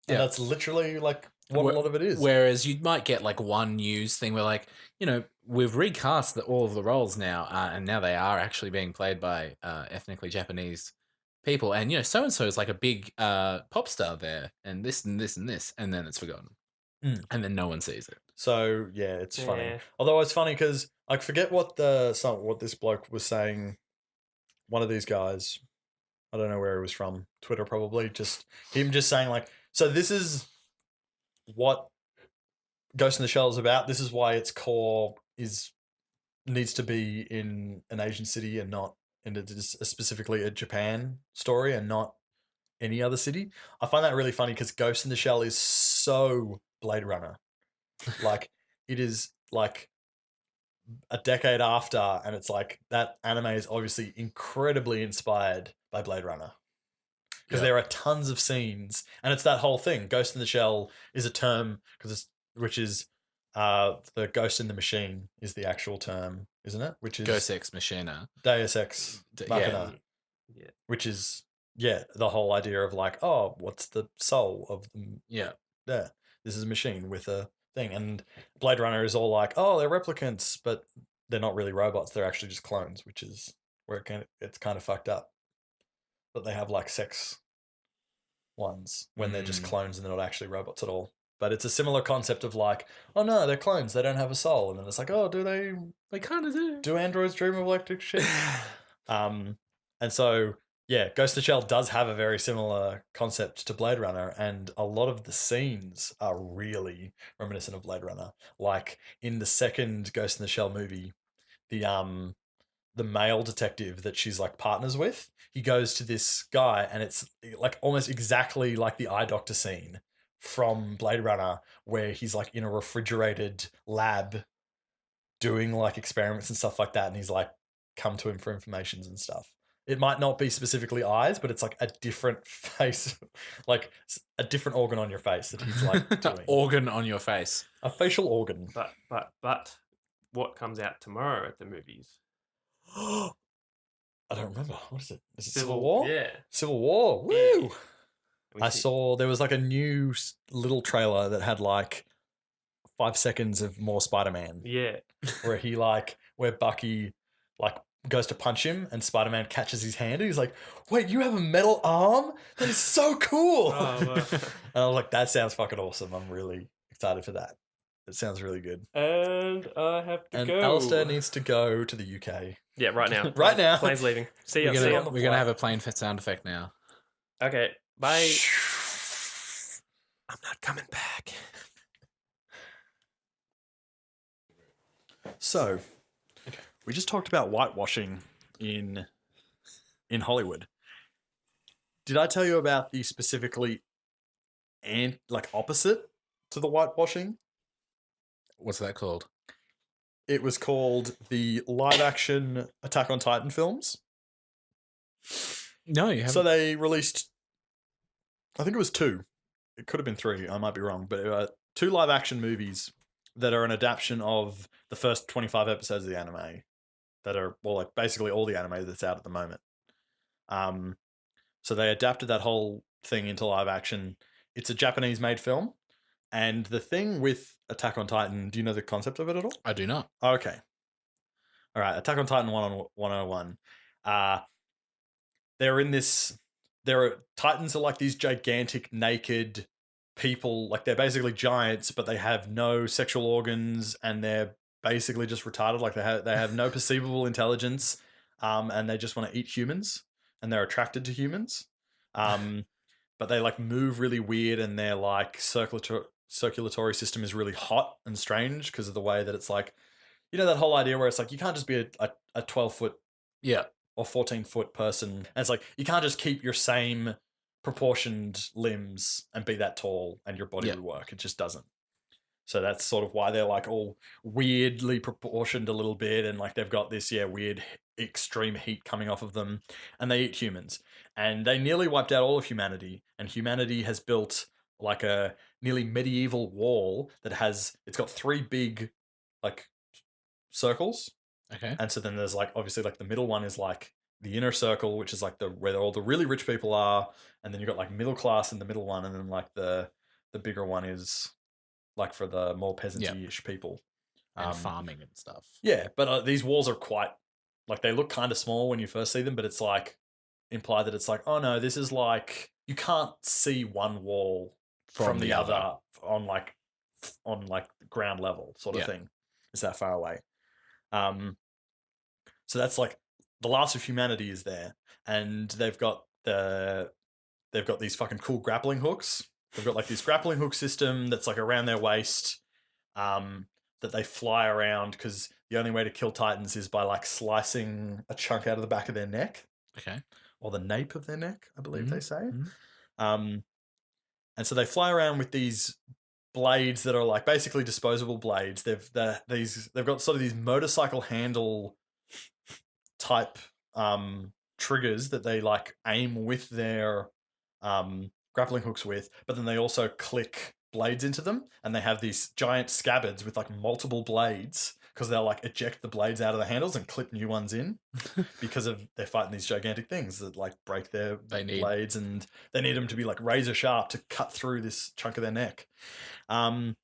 And Yeah. that's literally like what a lot of it is. Whereas you might get like one news thing where like, you know, we've recast all of the roles now, and now they are actually being played by ethnically Japanese people, and you know, so and so is like a big pop star there, and this and this and this, and then it's forgotten, and then no one sees it. So yeah, it's funny. Yeah. Although it's funny because I forget what this bloke was saying. One of these guys, I don't know where he was from. Twitter probably. Just him just saying like, so this is what Ghost in the Shell is about. This is why its core needs to be in an Asian city and not specifically a Japan story and not any other city. I find that really funny because Ghost in the Shell is so Blade Runner. Like it is like a decade after, and it's like that anime is obviously incredibly inspired by Blade Runner. Because there are tons of scenes, and it's that whole thing. Ghost in the Shell is a term which is the ghost in the machine is the actual term, isn't it? Which is Ghost Ex Machina. Deus Ex Machina. Yeah. Which is the whole idea of like, oh, what's the soul of the this is a machine with a thing. And Blade Runner is all like, oh, they're replicants, but they're not really robots, they're actually just clones, which is where it's kind of fucked up. But they have like sex ones when they're just clones and they're not actually robots at all. But it's a similar concept of like, oh no, they're clones, they don't have a soul. And then it's like, oh, do they? They kind of do. Do androids dream of electric shit? And so, yeah, Ghost in the Shell does have a very similar concept to Blade Runner, and a lot of the scenes are really reminiscent of Blade Runner. Like in the second Ghost in the Shell movie, the male detective that she's like partners with, he goes to this guy, and it's like almost exactly like the eye doctor scene from Blade Runner, where he's like in a refrigerated lab doing like experiments and stuff like that, and he's like come to him for informations and stuff. It might not be specifically eyes, but it's like a different face, like a different organ on your face that he's like doing. Organ on your face. A facial organ. But what comes out tomorrow at the movies? I don't remember. What is it? Is it Civil War? Yeah. Civil War. Woo! Yeah. I saw there was like a new little trailer that had like 5 seconds of more Spider-Man. Yeah. Where Bucky like goes to punch him and Spider-Man catches his hand and he's like, wait, you have a metal arm? That is so cool. Oh, wow. And I was like, that sounds fucking awesome. I'm really excited for that. It sounds really good. And I have to go. And Alistair needs to go to the UK. Yeah, right now. Right now. Plane's leaving. See ya. We're going to have a plane sound effect now. Okay, bye. I'm not coming back. So, we just talked about whitewashing in Hollywood. Did I tell you about the specifically opposite to the whitewashing? What's that called? It was called the live action Attack on Titan films. No, you haven't. So they released, I think it was 2. It could have been 3. I might be wrong, but 2 live action movies that are an adaptation of the first 25 episodes of the anime that are, well, like basically all the anime that's out at the moment. So they adapted that whole thing into live action. It's a Japanese-made film, and the thing with Attack on Titan, do you know the concept of it at all? I do not. Okay. All right, Attack on Titan 101. They're in this. Titans are like these gigantic naked people. Like they're basically giants, but they have no sexual organs, and they're basically just retarded. Like they have no perceivable intelligence, and they just want to eat humans, and they're attracted to humans. But they like move really weird, and their like circulatory system is really hot and strange because of the way that it's like, that whole idea where it's like you can't just be a 12-foot Yeah. or 14-foot person, and it's like you can't just keep your same proportioned limbs and be that tall and your body would work. It just doesn't. So that's sort of why they're like all weirdly proportioned a little bit, and like they've got this weird extreme heat coming off of them, and they eat humans. And they nearly wiped out all of humanity, and humanity has built like a nearly medieval wall that it's got 3 big like circles. Okay. And so then there's like obviously like the middle one is like the inner circle, which is like where all the really rich people are, and then you've got like middle class in the middle one, and then like the bigger one is like for the more peasant-ish people. And farming and stuff. Yeah, but these walls are quite like they look kind of small when you first see them, but it's like implied that it's like, oh no, this is like you can't see one wall from the other on like ground level sort of thing. It's that far away. So that's like the last of humanity is there, and they've got these fucking cool grappling hooks. They've got like this grappling hook system that's like around their waist, that they fly around because the only way to kill Titans is by like slicing a chunk out of the back of their neck. Okay. Or the nape of their neck, I believe they say. Mm-hmm. And so they fly around with these blades that are like basically disposable blades. They've got sort of these motorcycle handle type triggers that they like aim with their grappling hooks with, but then they also click blades into them, and they have these giant scabbards with like multiple blades because they'll like eject the blades out of the handles and clip new ones in because they're fighting these gigantic things that like break their blades, and they need them to be like razor sharp to cut through this chunk of their neck. And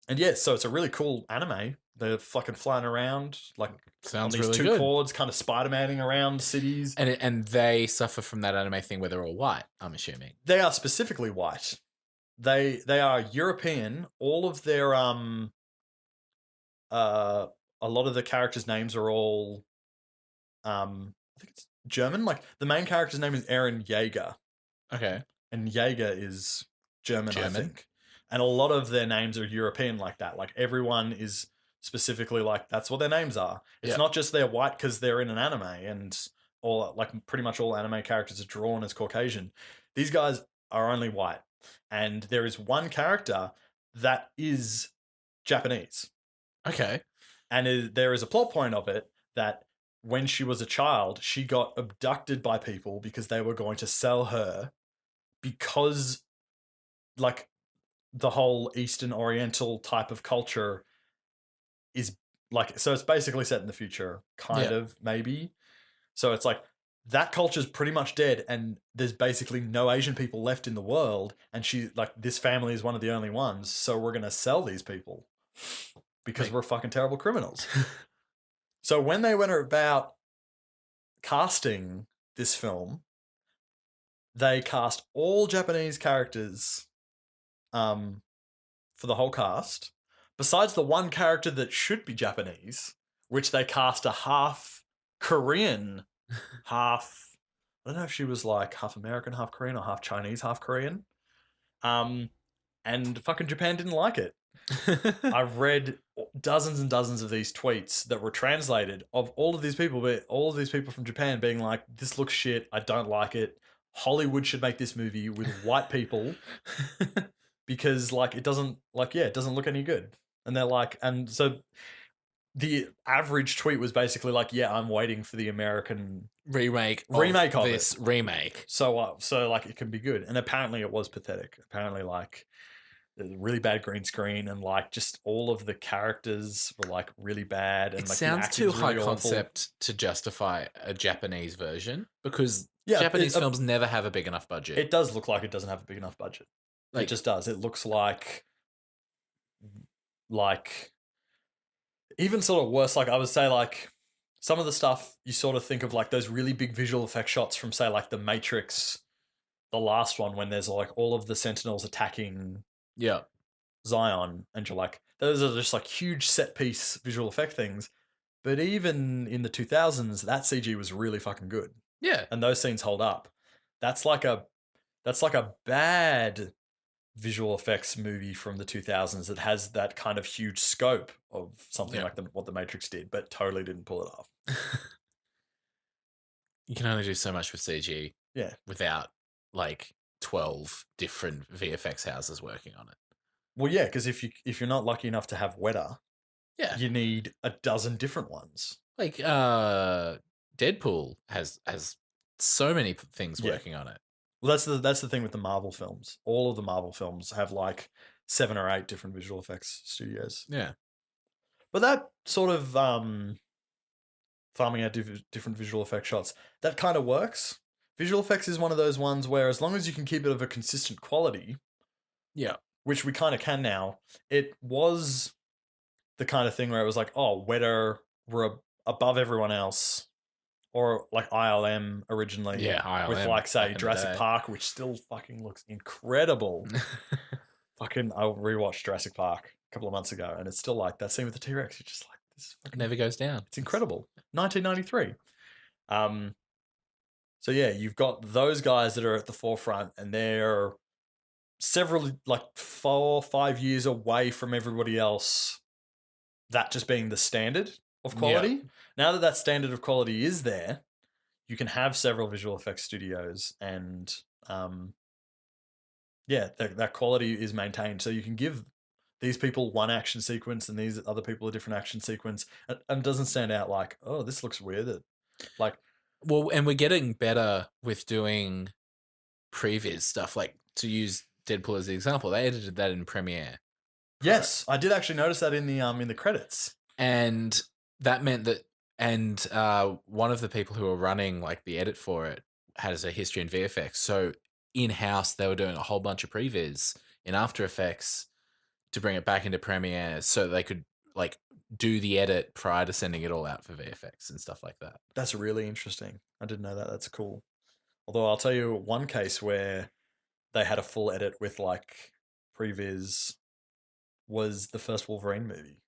yeah, so it's a really cool anime. They're fucking flying around like sounds on these really two good. cords, kind of Spider-Maning around cities. And they suffer from that anime thing where they're all white, I'm assuming. They are specifically white. They are European. All of their a lot of the characters' names are all I think it's German. Like the main character's name is Eren Jaeger. Okay. And Jaeger is German, I think. And a lot of their names are European like that. Like everyone is specifically like that's what their names are. It's not just they're white because they're in an anime, and all like pretty much all anime characters are drawn as Caucasian. These guys are only white, and there is one character that is Japanese. Okay. And there is a plot point of it that when she was a child, she got abducted by people because they were going to sell her because like the whole Eastern Oriental type of culture is like, so it's basically set in the future, kind of, maybe. So it's like that culture's pretty much dead, and there's basically no Asian people left in the world, and this family is one of the only ones, so we're going to sell these people because we're fucking terrible criminals. So when they went about casting this film, they cast all Japanese characters for the whole cast, besides the one character that should be Japanese, which they cast a half Korean, half, I don't know if she was like half American, half Korean, or half Chinese, half Korean. And fucking Japan didn't like it. I've read dozens and dozens of these tweets that were translated of all of these people, but all of these people from Japan being like, this looks shit, I don't like it. Hollywood should make this movie with white people because like it doesn't look any good. And they're like, and so the average tweet was basically like, yeah, I'm waiting for the American remake of this remake. So like it can be good. And apparently it was pathetic. Apparently like really bad green screen, and like just all of the characters were like really bad, and It like sounds the too acting's high really awful. concept to justify a Japanese version because Yeah, Japanese films never have a big enough budget. It does look like it doesn't have a big enough budget. It just does. It looks like even sort of worse. Like I would say, like some of the stuff you sort of think of like those really big visual effect shots from say like The Matrix, the last one, when there's like all of the Sentinels attacking Zion, and you're like, those are just like huge set piece visual effect things. But even in the 2000s, that CG was really fucking good. Yeah. And those scenes hold up. That's like a bad visual effects movie from the 2000s that has that kind of huge scope of something like what The Matrix did, but totally didn't pull it off. You can only do so much with CG. Yeah. Without like 12 different VFX houses working on it. Well, yeah, because if you're not lucky enough to have Weta, you need a dozen different ones. Like Deadpool has so many things working on it. Well, that's the thing with the Marvel films. All of the Marvel films have like 7 or 8 different visual effects studios. Yeah. But that sort of farming out different visual effect shots, that kind of works. Visual effects is one of those ones where as long as you can keep it of a consistent quality, which we kind of can now, it was the kind of thing where it was like, oh, Weta were above everyone else. Or like ILM originally. Yeah, ILM. With like, say, Jurassic Park, which still fucking looks incredible. I rewatched Jurassic Park a couple of months ago, and it's still like that scene with the T-Rex. You're just like, this fucking... It never goes down. It's incredible. 1993. So yeah, you've got those guys that are at the forefront, and they're several, like 4 or 5 years away from everybody else. That just being the standard of quality. Yeah. Now that standard of quality is there, you can have several visual effects studios, and that quality is maintained. So you can give these people one action sequence and these other people a different action sequence, and it doesn't stand out like, oh, this looks weird. Like, well, and we're getting better with doing previous stuff. Like, to use Deadpool as the example, they edited that in Premiere. Yes, I did actually notice that in the credits, and that meant that. And one of the people who were running like the edit for it has a history in VFX. So in-house, they were doing a whole bunch of previs in After Effects to bring it back into Premiere so they could like do the edit prior to sending it all out for VFX and stuff like that. That's really interesting. I didn't know that. That's cool. Although I'll tell you one case where they had a full edit with like previs was the first Wolverine movie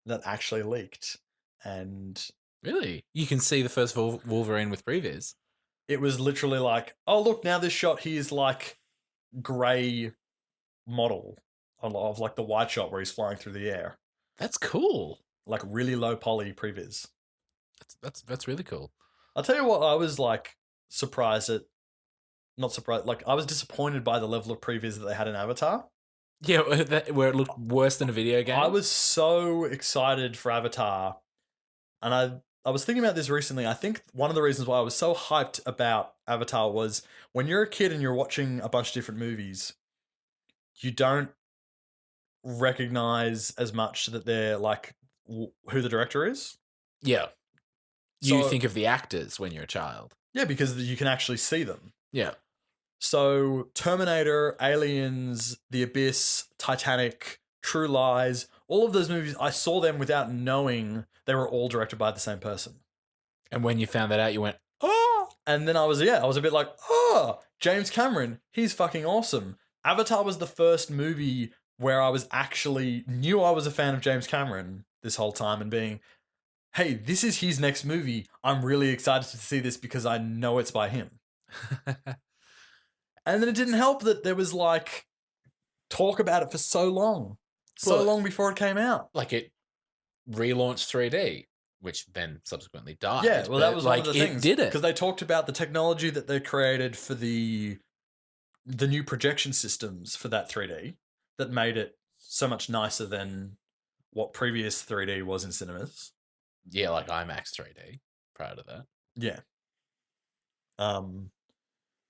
that actually leaked. And really? You can see the first Wolverine with previs? It was literally like, oh, look, now this shot here's like grey model of like the wide shot where he's flying through the air. That's cool. Like really low poly previs. That's really cool. I'll tell you what, I was like not surprised, like I was disappointed by the level of previs that they had in Avatar. Yeah, where it looked worse than a video game. I was so excited for Avatar. And I was thinking about this recently. I think one of the reasons why I was so hyped about Avatar was when you're a kid and you're watching a bunch of different movies, you don't recognize as much that they're like who the director is. Yeah. You think of the actors when you're a child. Yeah, because you can actually see them. Yeah. So Terminator, Aliens, The Abyss, Titanic, True Lies, all of those movies, I saw them without knowing they were all directed by the same person. And when you found that out, you went, oh! And then I was a bit like, oh, James Cameron, he's fucking awesome. Avatar was the first movie where I was actually knew I was a fan of James Cameron this whole time and being, hey, this is his next movie. I'm really excited to see this because I know it's by him. And then it didn't help that there was like talk about it for so long. So long before it came out. Like it relaunched 3D, which then subsequently died. Yeah, well, that was like one of the things. It did it. Because they talked about the technology that they created for the new projection systems for that 3D that made it so much nicer than what previous 3D was in cinemas. Yeah, like IMAX 3D prior to that. Yeah.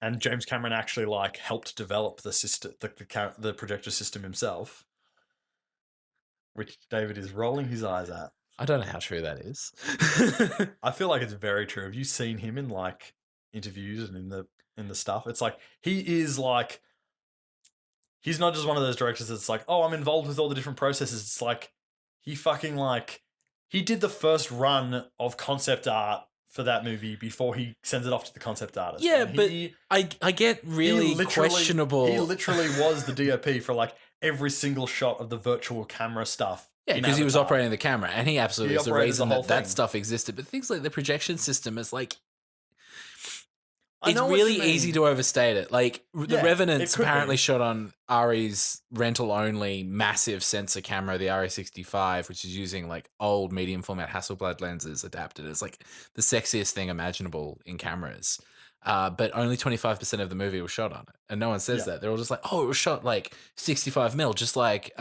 and James Cameron actually like helped develop the system, the projector system himself, which David is rolling his eyes at. I don't know how true that is. I feel like it's very true. Have you seen him in like interviews and in the stuff? It's like he is like, he's not just one of those directors that's like, oh, I'm involved with all the different processes. It's like he fucking like, he did the first run of concept art for that movie before he sends it off to the concept artist. Yeah, And but I get really questionable. He literally was the DOP for like every single shot of the virtual camera stuff. Yeah, in because he was Avatar. operating the camera, and he absolutely He is the operated reason the whole that thing. stuff existed. But things like the projection system is like, I it's know what really you mean. easy to overstate it. Like the Yeah, Revenant's it could apparently be. shot on Ari's rental-only massive sensor camera, the RE65, which is using like old medium format Hasselblad lenses adapted. It's like the sexiest thing imaginable in cameras. But only 25% of the movie was shot on it, and no one says Yeah. that. They're all just like, "Oh, it was shot like 65 mil, just like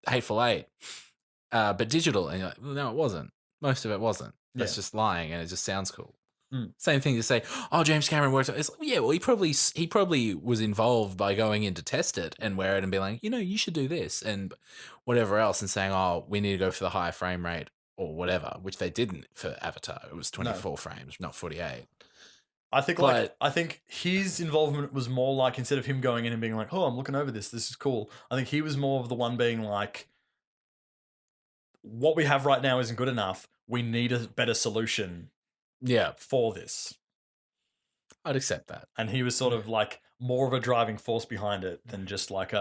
Hateful Eight, but digital." And you're like, well, no, it wasn't. Most of it wasn't. That's Yeah. just lying, and it just sounds cool. Mm. Same thing to say, oh, James Cameron worked. It's like, yeah, well, he probably was involved by going in to test it and wear it and be like, you should do this and whatever else, and saying, oh, we need to go for the higher frame rate or whatever, which they didn't for Avatar. It was 24 frames, not 48. I think his involvement was more like, instead of him going in and being like, oh, I'm looking over this is cool. I think he was more of the one being like, what we have right now isn't good enough. We need a better solution. Yeah, for this. I'd accept that. And he was sort of like more of a driving force behind it than just like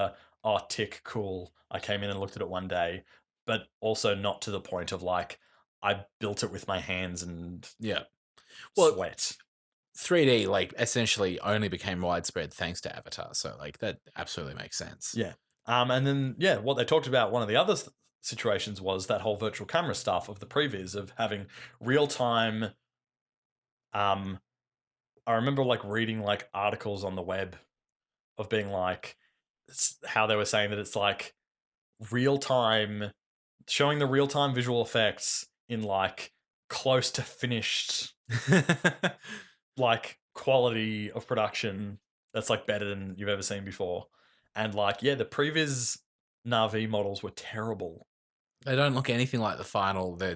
tick, cool. I came in and looked at it one day, but also not to the point of like, I built it with my hands and sweat. 3D like essentially only became widespread thanks to Avatar. So like that absolutely makes sense. Yeah. And then, what they talked about, one of the other situations was that whole virtual camera stuff of the previs of having real time. I remember like reading like articles on the web of being like, how they were saying that it's like real time, showing the real time visual effects in like close to finished like quality of production that's like better than you've ever seen before. And like, the previs Na'vi models were terrible. They don't look anything like the final. They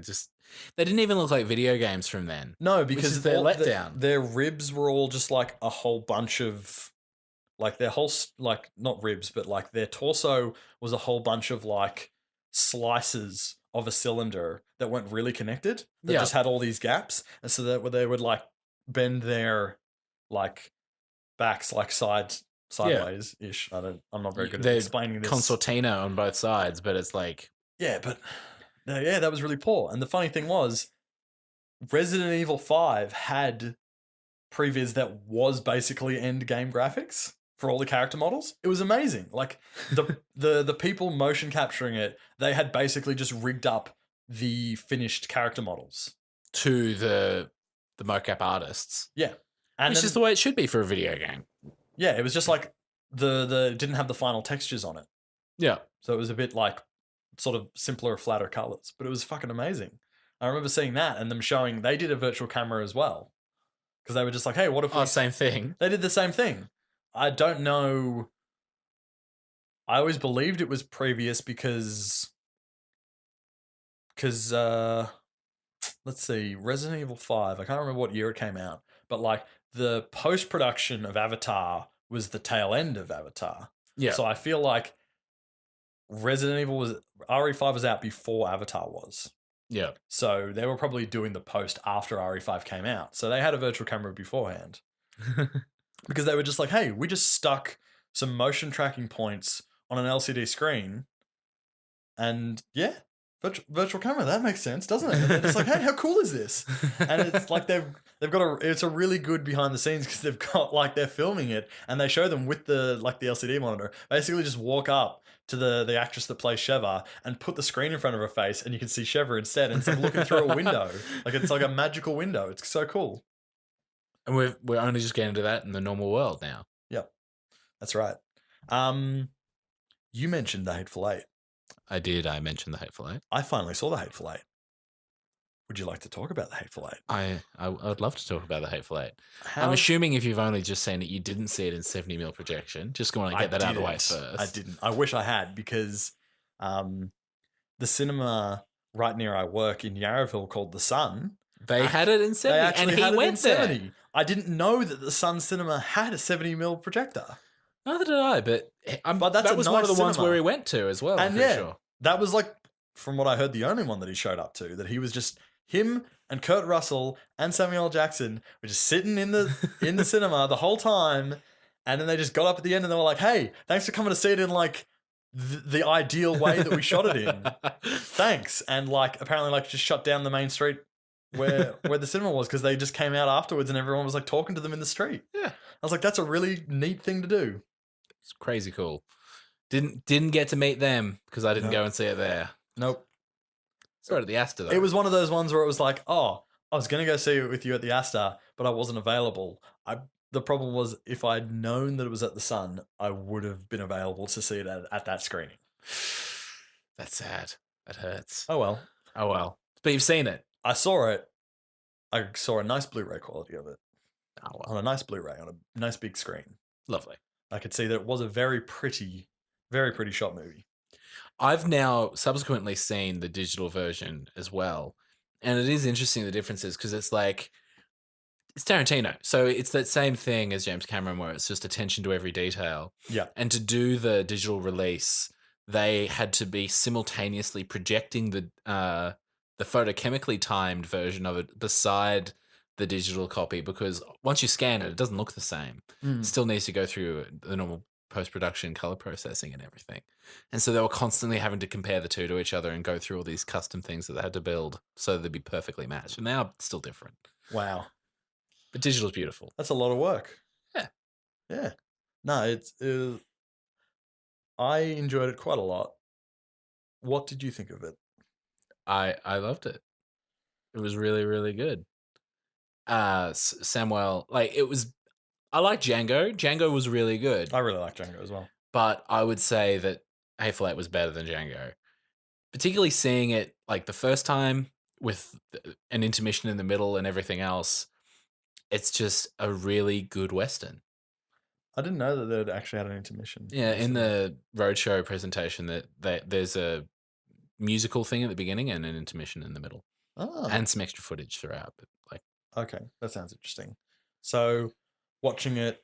didn't even look like video games from then. No, because their letdown. Their ribs were all just like a whole bunch of, like their whole, like not ribs, but like their torso was a whole bunch of like slices of a cylinder that weren't really connected. That just had all these gaps, and so that they would like bend their like backs like sideways ish. I'm not very good at explaining this. Concertina on both sides, but it's like. Yeah, but that was really poor. And the funny thing was, Resident Evil 5 had previs that was basically end game graphics for all the character models. It was amazing. Like the people motion capturing it, they had basically just rigged up the finished character models to the mocap artists. Yeah, and which is the way it should be for a video game. Yeah, it was just like the didn't have the final textures on it. Yeah, so it was a bit like sort of simpler, flatter colors, but it was fucking amazing. I remember seeing that and them showing they did a virtual camera as well, because they were just like, hey, what if we... same thing. They did the same thing. I don't know. I always believed it was previous because let's see, Resident Evil 5, I can't remember what year it came out, but like the post-production of Avatar was the tail end of Avatar. Yeah. So I feel like Resident Evil RE5 was out before Avatar was. Yeah. So they were probably doing the post after RE5 came out. So they had a virtual camera beforehand. Because they were just like, hey, we just stuck some motion tracking points on an LCD screen. And virtual camera, that makes sense, doesn't it? And they're just like, hey, how cool is this? And it's like they've got it's a really good behind the scenes, because they've got like, they're filming it and they show them with the LCD monitor, basically just walk up to the actress that plays Sheva and put the screen in front of her face, and you can see Sheva instead, and it's like looking through a window. Like it's like a magical window. It's so cool. And we're only just getting to that in the normal world now. Yep. That's right. You mentioned the Hateful Eight. I did. I mentioned the Hateful Eight. I finally saw the Hateful Eight. would you like to talk about the Hateful Eight? I would love to talk about the Hateful Eight. I'm How- assuming if you've only just seen it, you didn't see it in 70mm projection. Just going to get that out of the way didn't. first. I didn't. I wish I had, because the cinema right near our work in Yarraville called The Sun, They had it in 70, they actually and he had it went in there. 70. I didn't know that the Sun Cinema had a 70mm projector. Neither did I, but But that's that a was one of nice the ones cinema. where he went to as well. I'm And pretty yeah, sure. that was like, from what I heard, the only one that he showed up to. That he was just him and Kurt Russell and Samuel L. Jackson were just sitting in the cinema the whole time, and then they just got up at the end and they were like, "Hey, thanks for coming to see it in like the ideal way that we shot it in. Thanks." And like apparently like just shut down the main street where the cinema was, because they just came out afterwards and everyone was like talking to them in the street. Yeah. I was like, that's a really neat thing to do. It's crazy cool. Didn't get to meet them because I didn't No. go and see it there. Nope. Sorry to the Astor though. It was one of those ones where it was like, oh, I was going to go see it with you at the Astor, but I wasn't available. The problem was, if I'd known that it was at the Sun, I would have been available to see it at that screening. That's sad. That hurts. Oh, well. Oh well. But you've seen it. I saw it. I saw a nice Blu-ray quality of it. Oh well. On a nice Blu-ray, on a nice big screen. Lovely. I could see that it was a very pretty shot movie. I've now subsequently seen the digital version as well. And it is interesting the differences, because it's like, it's Tarantino. So it's that same thing as James Cameron, where it's just attention to every detail. Yeah. And to do the digital release, they had to be simultaneously projecting the photochemically timed version of it beside the digital copy, because once you scan it, it doesn't look the same. It still needs to go through the normal post-production color processing and everything. And so they were constantly having to compare the two to each other and go through all these custom things that they had to build so they'd be perfectly matched. And they are still different. Wow. But digital's beautiful. That's a lot of work. Yeah. Yeah. No, I enjoyed it quite a lot. What did you think of it? I loved it. It was really, really good. Samuel, like, it was, I like Django. Django was really good. I really like Django as well. But I would say that Hateful Eight was better than Django. Particularly seeing it like the first time with an intermission in the middle and everything else. It's just a really good Western. I didn't know that they'd actually had an intermission. Yeah, in the roadshow presentation that there's a musical thing at the beginning and an intermission in the middle. Oh. And some extra footage throughout. But like, Okay, that sounds interesting. So, watching it,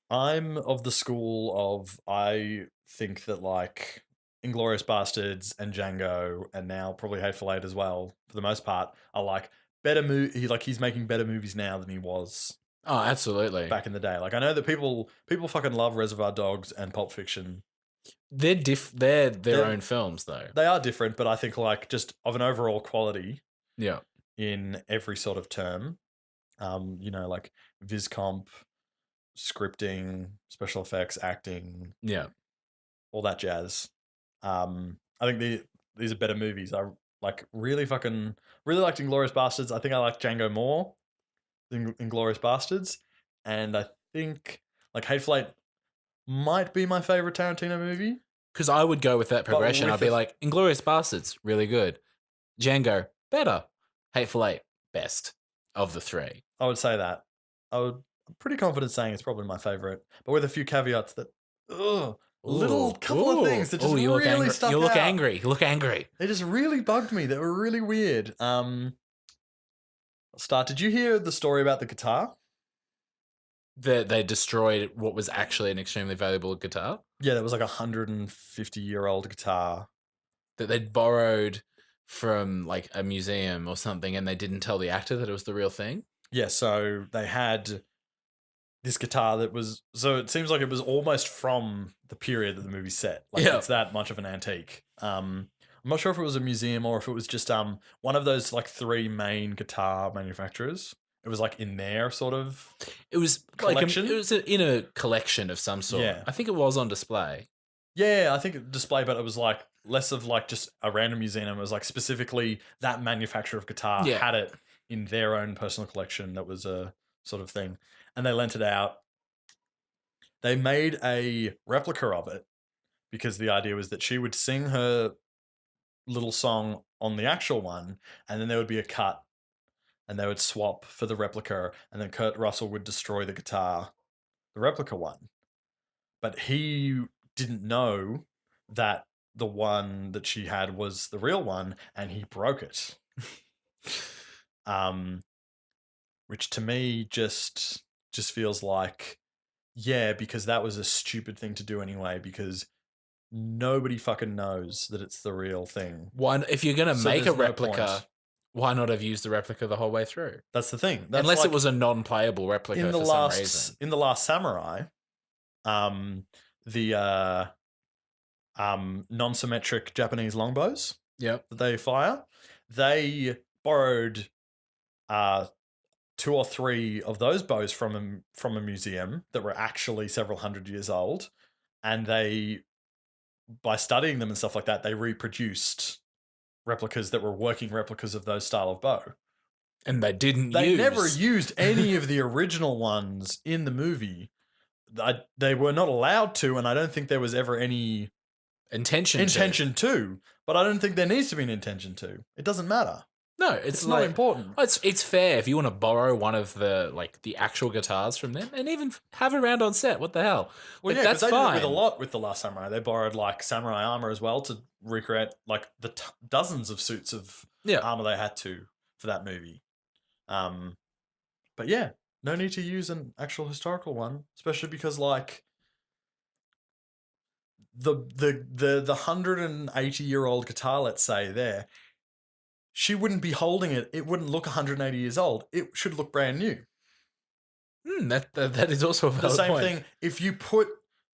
I'm of the school of, I think that like Inglourious Bastards and Django, and now probably Hateful Eight as well, for the most part, are like better he's making better movies now than he was oh, absolutely. back in the day. Like, I know that people fucking love Reservoir Dogs and Pulp Fiction. They're their They're- own films though. They are different, but I think like just of an overall quality Yeah. in every sort of term, like Viscomp, scripting, special effects, acting, Yeah. all that jazz. I think these are better movies. I like really liked Inglourious Bastards. I think I like Django more than Inglourious Bastards, and I think like Hateful Eight might be my favorite Tarantino movie. Because I would go with that progression. with I'd be the- like, Inglourious Bastards, really good. Django, better. Hateful Eight, best of the three. I would say that. I'm pretty confident saying it's probably my favorite, but with a few caveats that, little couple of things that just you look really angry. stuck You look out. angry. You look angry. They just really bugged me. They were really weird. I'll start. Did you hear the story about the guitar? They destroyed what was actually an extremely valuable guitar Yeah, that was like a 150-year-old guitar. that they'd borrowed from like a museum or something, and they didn't tell the actor that it was the real thing. Yeah, so they had this guitar that was, so it seems like it was almost from the period that the movie's set. Like, Yeah. it's that much of an antique. I'm not sure if it was a museum or if it was just one of those like three main guitar manufacturers. It was like in their sort of, It was Collection? Like it was in a collection of some sort. Yeah. I think it was on display. yeah, I think it display, but it was like less of like just a random museum. It was like specifically that manufacturer of guitar Yeah. had it in their own personal collection. That was a sort of thing. And they lent it out. They made a replica of it because the idea was that she would sing her little song on the actual one, and then there would be a cut, and they would swap for the replica, and then Kurt Russell would destroy the guitar, the replica one. But he didn't know that the one that she had was the real one, and he broke it. Which to me just feels like, yeah, because that was a stupid thing to do anyway, because nobody fucking knows that it's the real thing. One, if you're gonna So make a there's no replica, point. why not have used the replica the whole way through? That's the thing. That's Unless like it was a non-playable replica in the for last some reason. in the Last Samurai, the non-symmetric Japanese longbows Yep. that they fire, they borrowed 2 or 3 of those bows from a museum that were actually several hundred years old, and they, by studying them and stuff like that, they reproduced replicas that were working replicas of those style of bow. And they didn't They use... never used any of the original ones in the movie. They were not allowed to, and I don't think there was ever any intention to. But I don't think there needs to be an intention to. It doesn't matter. No, It's like, not important. It's fair if you want to borrow one of the actual guitars from them and even have it around on set. What the hell? Well, Like, yeah, that's because they fine. did it with a lot with The Last Samurai. They borrowed like samurai armor as well to recreate like the dozens of suits of armor they had to for that movie. But yeah, no need to use an actual historical one, especially because like the 180-year-old guitar, let's say there, she wouldn't be holding it. It wouldn't look 180 years old. It should look brand new. That is also a valid The same point. thing.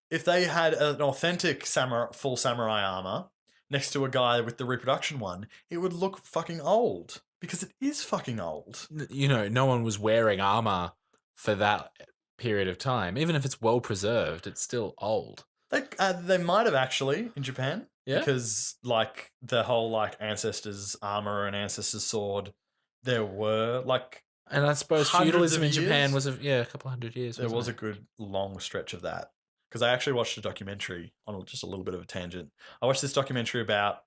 If they had an authentic full samurai armor next to a guy with the reproduction one, it would look fucking old because it is fucking old. You know, no one was wearing armor for that period of time. Even if it's well preserved, it's still old. They might have actually in Japan. Yeah. Because like the whole like ancestors armor and ancestors sword, there were like, and I suppose hundreds feudalism of in Japan years. was a couple hundred years. There was a good long stretch of that. Because I actually watched a documentary on just a little bit of a tangent. I watched this documentary about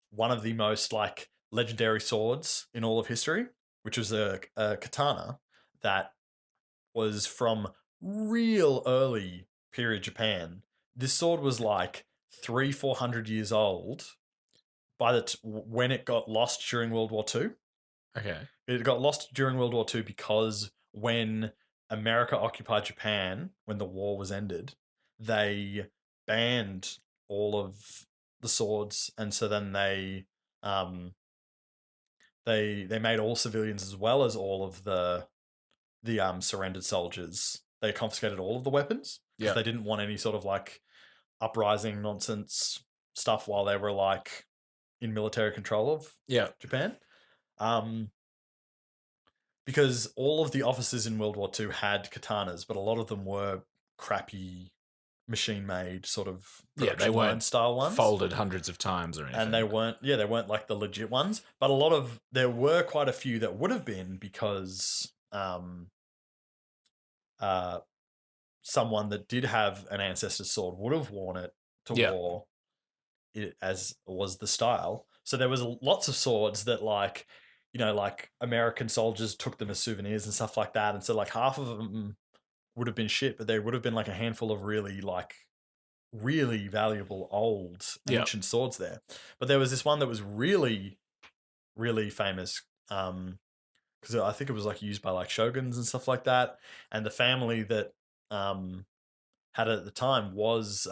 one of the most like legendary swords in all of history, which was a katana that was from real early period Japan. This sword was like 300-400 years old by when it got lost during World War II. Okay. It got lost during World War II because when America occupied Japan, when the war was ended, they banned all of the swords, and so then they made all civilians as well as all of the surrendered soldiers. They confiscated all of the weapons because they didn't want any sort of like uprising nonsense stuff while they were like in military control of Japan. Because all of the officers in World War II had katanas, but a lot of them were crappy machine-made sort of they weren't style ones, folded hundreds of times or anything. And they weren't like the legit ones. But there were quite a few that would have been because someone that did have an ancestor's sword would have worn it to war, as was the style. So there was lots of swords that like, you know, like American soldiers took them as souvenirs and stuff like that. And so like half of them would have been shit, but there would have been like a handful of really valuable old ancient swords there. But there was this one that was really, really famous because I think it was like used by like shoguns and stuff like that. And the family that had it at the time was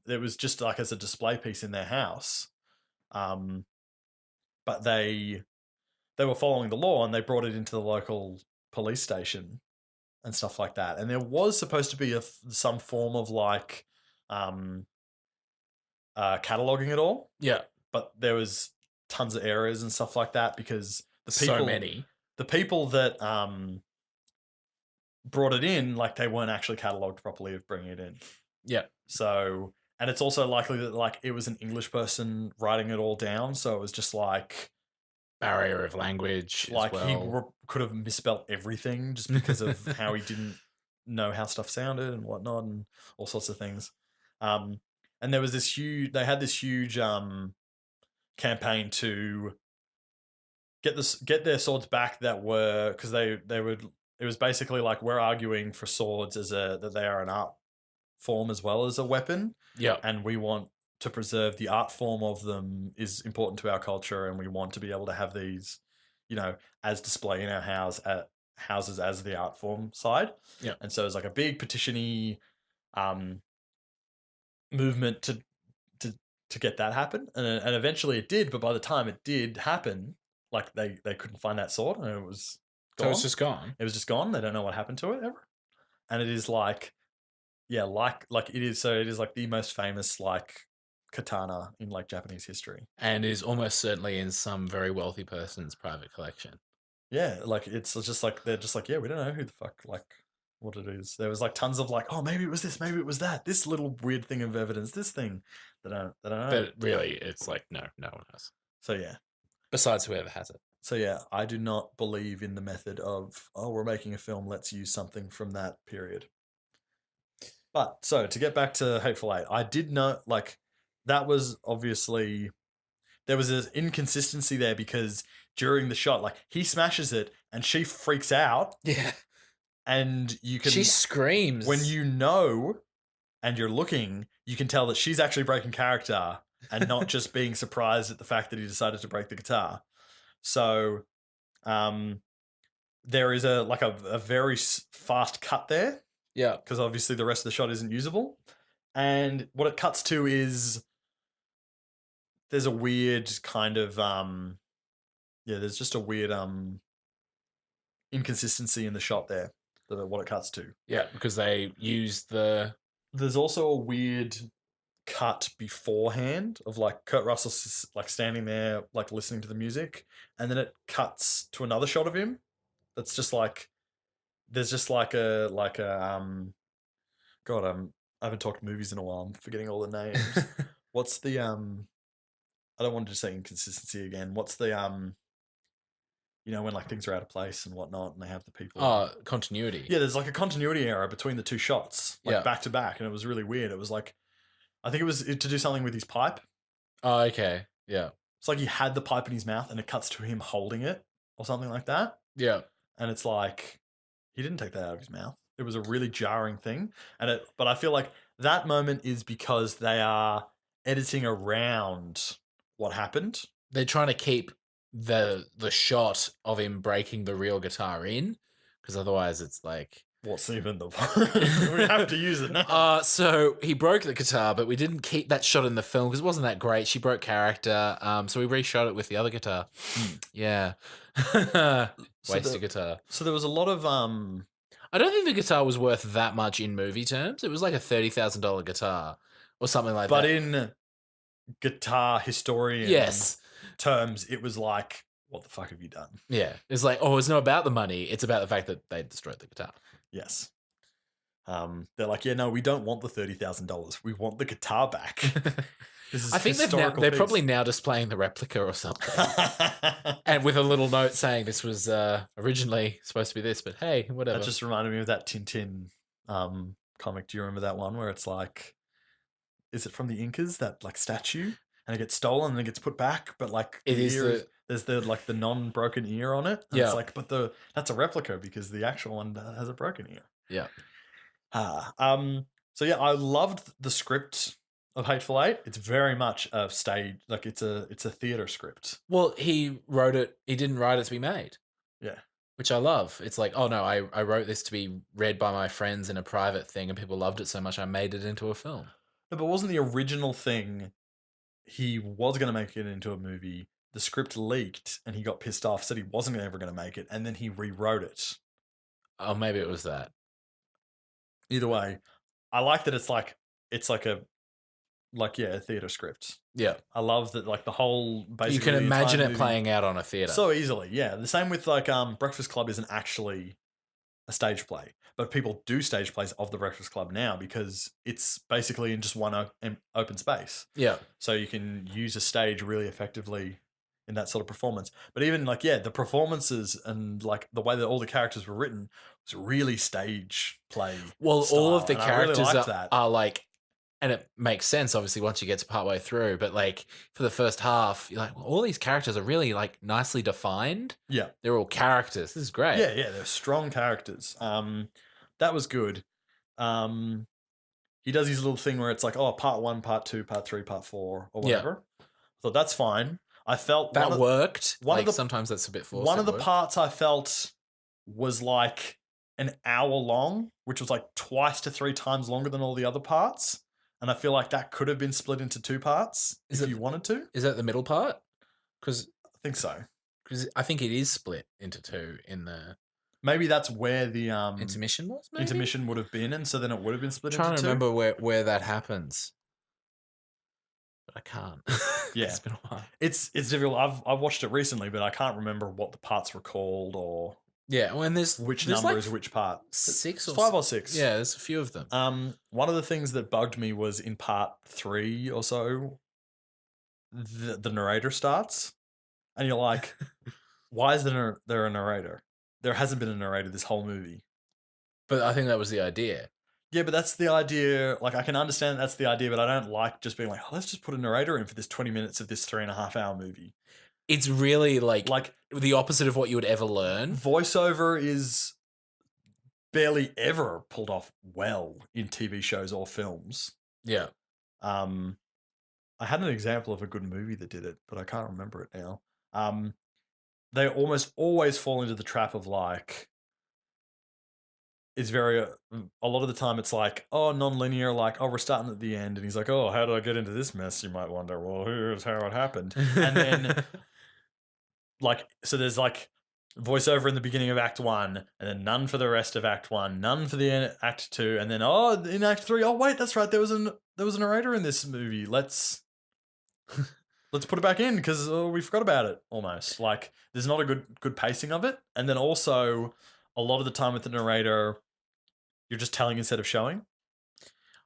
it was just like as a display piece in their house. But they were following the law and they brought it into the local police station and stuff like that. And there was supposed to be some form of like cataloging it all. Yeah. But there was tons of errors and stuff like that because the people that brought it in, like they weren't actually cataloged properly of bringing it in. Yeah. So, and it's also likely that like it was an English person writing it all down. So it was just like barrier of language. Like he could have misspelled everything just because of how he didn't know how stuff sounded and whatnot and all sorts of things. And there was they had this huge campaign to get their swords back that were, because they would, it was basically like, we're arguing for swords that they are an art form as well as a weapon. Yeah. And we want to preserve the art form of them is important to our culture, and we want to be able to have these, as display in our houses as the art form side. Yeah. And so it's like a big petition-y movement to get that happen, and eventually it did. But by the time it did happen, like they couldn't find that sword, and it was gone. So it's just gone. It was just gone. They don't know what happened to it ever. And it is like, yeah, like it is. So it is like the most famous like katana in like Japanese history, and is almost certainly in some very wealthy person's private collection. Yeah, like it's just like they're just like, yeah, we don't know who the fuck like what it is. There was like tons of like, oh, maybe it was this, maybe it was that, this little weird thing of evidence, this thing that I don't know. But really, it's like no one knows. So yeah. Besides whoever has it. So yeah, I do not believe in the method of, oh, we're making a film, let's use something from that period. But so to get back to Hateful Eight, I did know like that was obviously there was an inconsistency there, because during the shot, like he smashes it and she freaks out. Yeah. And you can she screams. When you know and you're looking, you can tell that she's actually breaking character and not just being surprised at the fact that he decided to break the guitar. So there is a very fast cut there. Yeah. Because obviously the rest of the shot isn't usable. And what it cuts to is there's a weird kind of there's just a weird inconsistency in the shot there, what it cuts to. Yeah, because they use the... There's also a weird cut beforehand of like Kurt Russell like standing there like listening to the music, and then it cuts to another shot of him that's just like there's just like a God, I haven't talked movies in a while. I'm forgetting all the names. What's the I don't want to say inconsistency again. What's the when like things are out of place and whatnot, and they have the people. Continuity. Yeah, there's like a continuity error between the two shots, like back to back, and it was really weird. It was like, I think it was to do something with his pipe. Oh, okay. Yeah. It's like he had the pipe in his mouth, and it cuts to him holding it or something like that. Yeah. And it's like he didn't take that out of his mouth. It was a really jarring thing, but I feel like that moment is because they are editing around what happened. They're trying to keep the shot of him breaking the real guitar in, because otherwise it's like, what's even the we have to use it now. So he broke the guitar, but we didn't keep that shot in the film because it wasn't that great. She broke character, so we reshot it with the other guitar. Yeah. Wasted guitar. So there was a lot of I don't think the guitar was worth that much in movie terms. It was like a $30,000 guitar or something like that. But in guitar historian terms, it was like, what the fuck have you done? Yeah. It's like, oh, it's not about the money. It's about the fact that they destroyed the guitar. Yes. They're like, yeah, no, we don't want the $30,000. We want the guitar back. I think they're probably now displaying the replica or something. And with a little note saying this was originally supposed to be this, but hey, whatever. That just reminded me of that Tintin comic. Do you remember that one where it's like, is it from the Incas, that like statue? And it gets stolen and it gets put back, but like there's the non-broken ear on it. And it's like, but that's a replica because the actual one has a broken ear. Yeah. So yeah, I loved the script of Hateful Eight. It's very much a stage, like it's a theater script. Well, he wrote it. He didn't write it to be made. Yeah. Which I love. It's like, oh no, I wrote this to be read by my friends in a private thing, and people loved it so much I made it into a film. No, but wasn't the original thing, he was going to make it into a movie, the script leaked and he got pissed off, said he wasn't ever going to make it, and then he rewrote it. Oh, maybe it was that. Either way, I like that it's like a theater script. Yeah. I love that, like the whole basically. You can imagine it playing out on a theater. So easily, yeah. The same with like Breakfast Club isn't actually a stage play, but people do stage plays of the Breakfast Club now because it's basically in just one open space. Yeah. So you can use a stage really effectively in that sort of performance. But even like, yeah, the performances and like the way that all the characters were written was really stage play. Well, style, all of the characters really are like And it makes sense, obviously, once you get to partway through. But like for the first half, you're like, well, all these characters are really like nicely defined. Yeah. They're all characters. This is great. Yeah, they're strong characters. That was good. He does his little thing where it's like, oh, part 1, part 2, part 3, part 4, or whatever. So that's fine. I felt that worked. One of the sometimes that's a bit forced. One of the parts I felt was like an hour long, which was like 2 to 3 times longer than all the other parts. And I feel like that could have been split into 2 parts if you wanted to. Is that the middle part? Because I think so. Because I think it is split into 2 in the. Maybe that's where the intermission was. Maybe? Intermission would have been, and so then it would have been split into 2. I'm trying to remember where that happens, but I can't. Yeah, it's been a while. It's difficult. I've watched it recently, but I can't remember what the parts were called or when there's which number like is which part. 6 or 5 or 6. Yeah, there's a few of them. One of the things that bugged me was in part 3 or so, the narrator starts, and you're like, why is there a narrator? There hasn't been a narrator this whole movie. But I think that was the idea. Yeah, but that's the idea. Like, I can understand that's the idea, but I don't like just being like, oh, let's just put a narrator in for this 20 minutes of this 3.5-hour movie. It's really like the opposite of what you would ever learn. Voiceover is barely ever pulled off well in TV shows or films. Yeah. I had an example of a good movie that did it, but I can't remember it now. They almost always fall into the trap of like, it's very, a lot of the time it's like, oh, non-linear, like, oh, we're starting at the end. And he's like, oh, how did I get into this mess? You might wonder, well, here's how it happened. And then like, so there's like voiceover in the beginning of Act 1, and then none for the rest of Act 1, none for the end, Act 2, and then, oh, in Act 3, oh, wait, that's right, there was a narrator in this movie. Let's put it back in because we forgot about it almost. Like, there's not a good pacing of it. And then also, a lot of the time with the narrator, you're just telling instead of showing.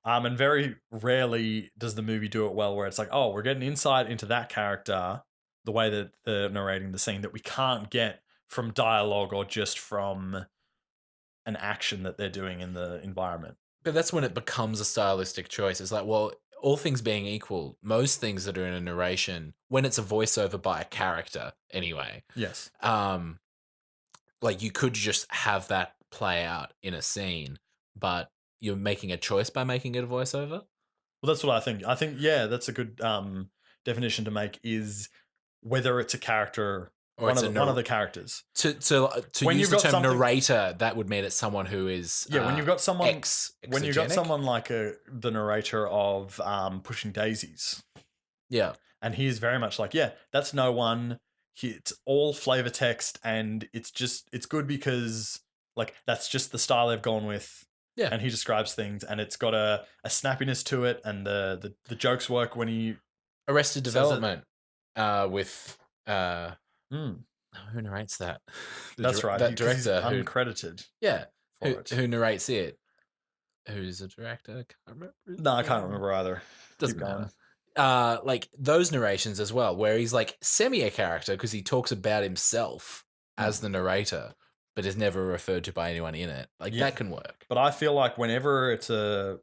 And very rarely does the movie do it well where it's like, oh, we're getting insight into that character the way that they're narrating the scene that we can't get from dialogue or just from an action that they're doing in the environment. But that's when it becomes a stylistic choice. It's like, well, all things being equal, most things that are in a narration, when it's a voiceover by a character anyway. Yes. Like you could just have that play out in a scene, but you're making a choice by making it a voiceover. Well, that's what I think. I think, yeah, that's a good definition to make is whether it's a character or one of the characters. To when use the term narrator, that would mean it's someone who is when you've got someone when you've got someone like the narrator of Pushing Daisies. Yeah. And he is very much like, yeah, that's no one. It's all flavor text, and it's good because like that's just the style they've gone with. Yeah. And he describes things, and it's got a snappiness to it, and the jokes work when he Arrested Development with who narrates that? That's right. That director he's uncredited. Who narrates it? Who's the director? Can't remember. No, I can't remember either. Doesn't matter. Like those narrations as well, where he's like semi a character because he talks about himself as the narrator, but is never referred to by anyone in it. Like that can work. But I feel like whenever it's a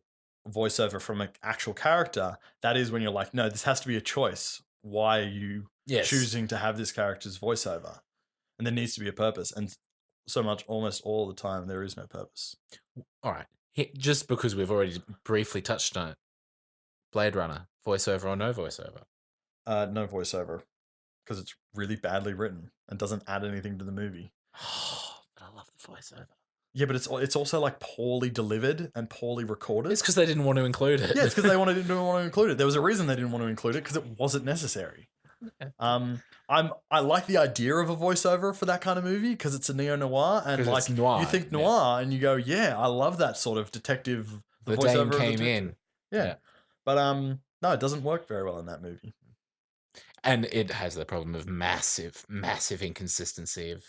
voiceover from an actual character, that is when you're like, no, this has to be a choice. Why are you choosing to have this character's voiceover? And there needs to be a purpose. And so much, almost all the time, there is no purpose. All right. Just because we've already briefly touched on it, Blade Runner, voiceover or no voiceover? No voiceover, because it's really badly written and doesn't add anything to the movie. But I love the voiceover. Yeah, but it's also like poorly delivered and poorly recorded. It's because they didn't want to include it. Yeah, it's because they didn't want to include it. There was a reason they didn't want to include it because it wasn't necessary. I like the idea of a voiceover for that kind of movie because it's a neo-noir and like noir, you think noir and you go, yeah, I love that sort of detective. The Dame came in. Yeah. But no, it doesn't work very well in that movie. And it has the problem of massive inconsistency of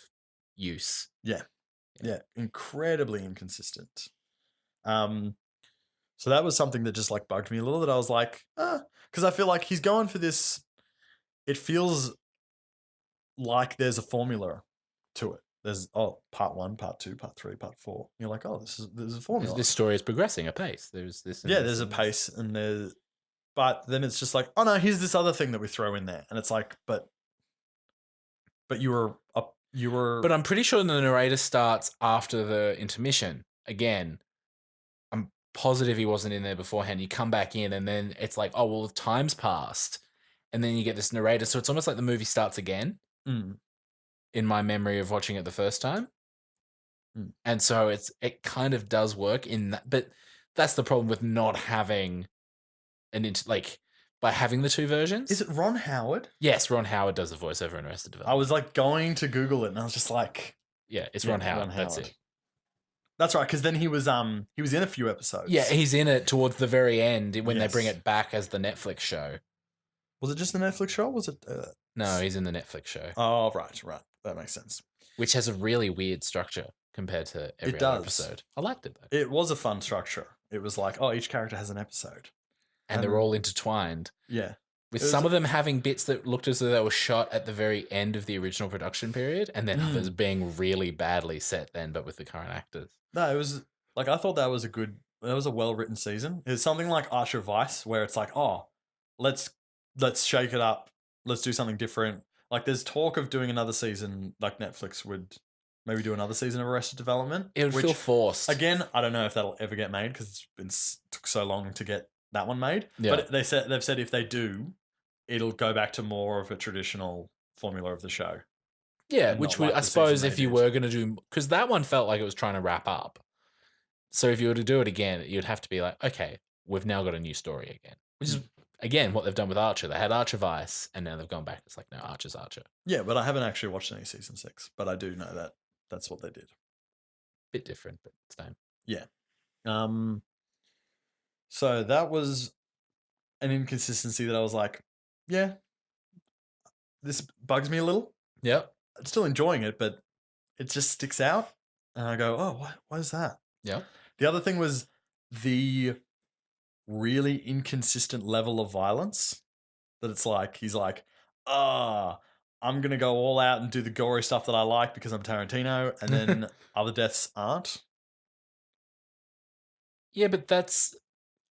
use. Yeah, incredibly inconsistent. So that was something that just like bugged me a little. That I was like, because I feel like he's going for this. It feels like there's a formula to it. there's part 1, part 2, part 3, part 4. You're like, oh, this is a formula. This story is progressing apace. There's this. Yeah, there's a pace, and there's, but then it's just like, oh no, here's this other thing that we throw in there, and it's like, but you were. But I'm pretty sure the narrator starts after the intermission. Again, I'm positive he wasn't in there beforehand. You come back in, and then it's like, oh well, time's passed, and then you get this narrator. So it's almost like the movie starts again. In my memory of watching it the first time. And so it kind of does work in that, but that's the problem with not having by having the two versions. Is it Ron Howard? Yes, Ron Howard does the voiceover in Arrested Development. I was like going to Google it, and I was just like, yeah, it's Ron Howard. That's it. That's right, because then he was in a few episodes. Yeah, he's in it towards the very end when they bring it back as the Netflix show. Was it just the Netflix show? Was it? No, he's in the Netflix show. Oh, right. That makes sense. Which has a really weird structure compared to every other episode. I liked it, though. It was a fun structure. It was like, oh, each character has an episode. And they're all intertwined. Yeah. With some of them having bits that looked as though they were shot at the very end of the original production period, and then others being really badly set then, but with the current actors. No, it was like, I thought that was a well-written season. It's something like Archer Vice, where it's like, oh, let's shake it up. Let's do something different. Like, there's talk of doing another season, like Netflix would maybe do another season of Arrested Development. It would feel forced. Again, I don't know if that'll ever get made because took so long to get that one made. Yeah. But they've said if they do, it'll go back to more of a traditional formula of the show. Yeah, which I suppose if you were going to do, because that one felt like it was trying to wrap up. So if you were to do it again, you'd have to be like, okay, we've now got a new story again, which is again what they've done with Archer. They had Archer Vice, and now they've gone back. It's like, no, Archer's Archer. Yeah, but I haven't actually watched any season 6, but I do know that that's what they did. Bit different, but same. Yeah. So that was an inconsistency that I was like, yeah, this bugs me a little. Yep. I'm still enjoying it, but it just sticks out. And I go, oh, what is that? Yeah. The other thing was the really inconsistent level of violence that it's like, he's like, I'm going to go all out and do the gory stuff that I like because I'm Tarantino. And then other deaths aren't. Yeah, but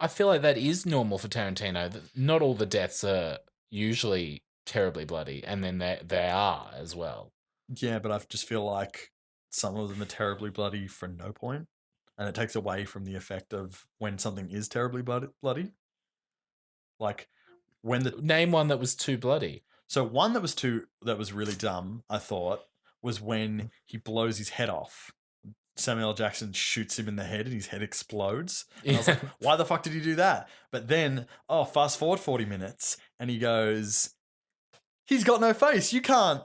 I feel like that is normal for Tarantino. Not all the deaths are usually terribly bloody, and then they are as well. Yeah, but I just feel like some of them are terribly bloody for no point, and it takes away from the effect of when something is terribly bloody. Like when name one that was too bloody. So one that was really dumb, I thought, was when he blows his head off. Samuel L. Jackson shoots him in the head and his head explodes. And I was like, why the fuck did he do that? But then, fast forward 40 minutes and he goes, he's got no face. You can't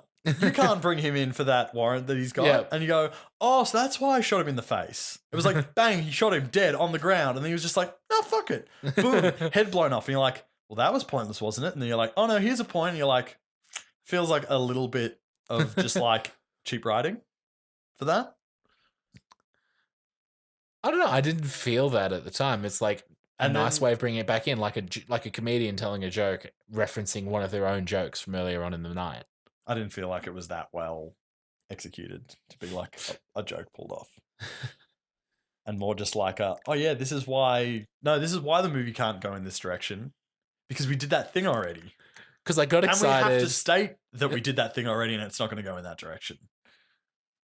bring him in for that warrant that he's got. Yeah. And you go, so that's why I shot him in the face. It was like, bang, he shot him dead on the ground. And then he was just like, no, fuck it. Boom, head blown off. And you're like, well, that was pointless, wasn't it? And then you're like, oh no, here's a point. And you're like, feels like a little bit of just like cheap writing for that. I don't know. I didn't feel that at the time. It's like a nice way of bringing it back in, like a comedian telling a joke, referencing one of their own jokes from earlier on in the night. I didn't feel like it was that well executed to be like a joke pulled off. And more just like this is why the movie can't go in this direction because we did that thing already. Because I got excited. And we have to state that we did that thing already and it's not going to go in that direction.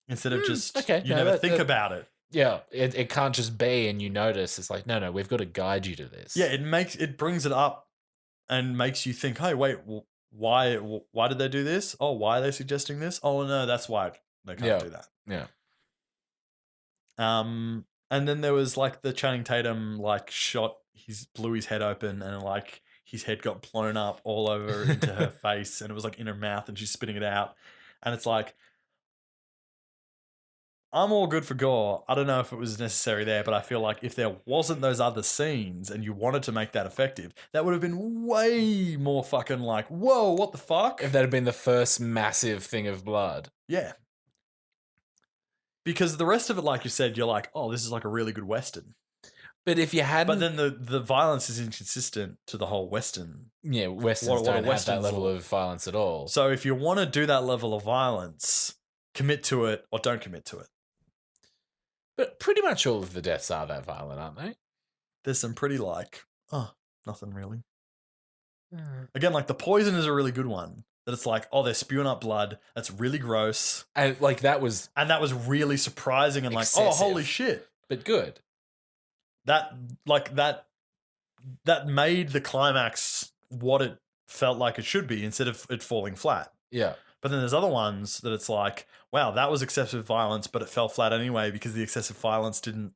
Instead of just, never think about it. Yeah, it can't just be and you notice. It's like, no, we've got to guide you to this. Yeah, it brings it up and makes you think, hey, wait, why did they do this? Oh, why are they suggesting this? Oh, no, that's why they can't do that. Yeah. And then there was like the Channing Tatum like shot, blew his head open and like his head got blown up all over into her face and it was like in her mouth and she's spitting it out. And it's like, I'm all good for gore. I don't know if it was necessary there, but I feel like if there wasn't those other scenes and you wanted to make that effective, that would have been way more fucking like, whoa, what the fuck? If that had been the first massive thing of blood. Yeah. Because the rest of it, like you said, you're like, oh, this is like a really good Western. But if you hadn't... But then the violence is inconsistent to the whole Western. Yeah, Westerns don't have that level of violence at all. So if you want to do that level of violence... commit to it or don't commit to it. But pretty much all of the deaths are that violent, aren't they? There's some pretty like, nothing really. Again, like the poison is a really good one. That it's like, they're spewing up blood. That's really gross. And like that was really surprising and excessive, like, holy shit. but good. That made the climax what it felt like it should be instead of it falling flat. Yeah. But then there's other ones that it's like, wow, that was excessive violence, but it fell flat anyway because the excessive violence didn't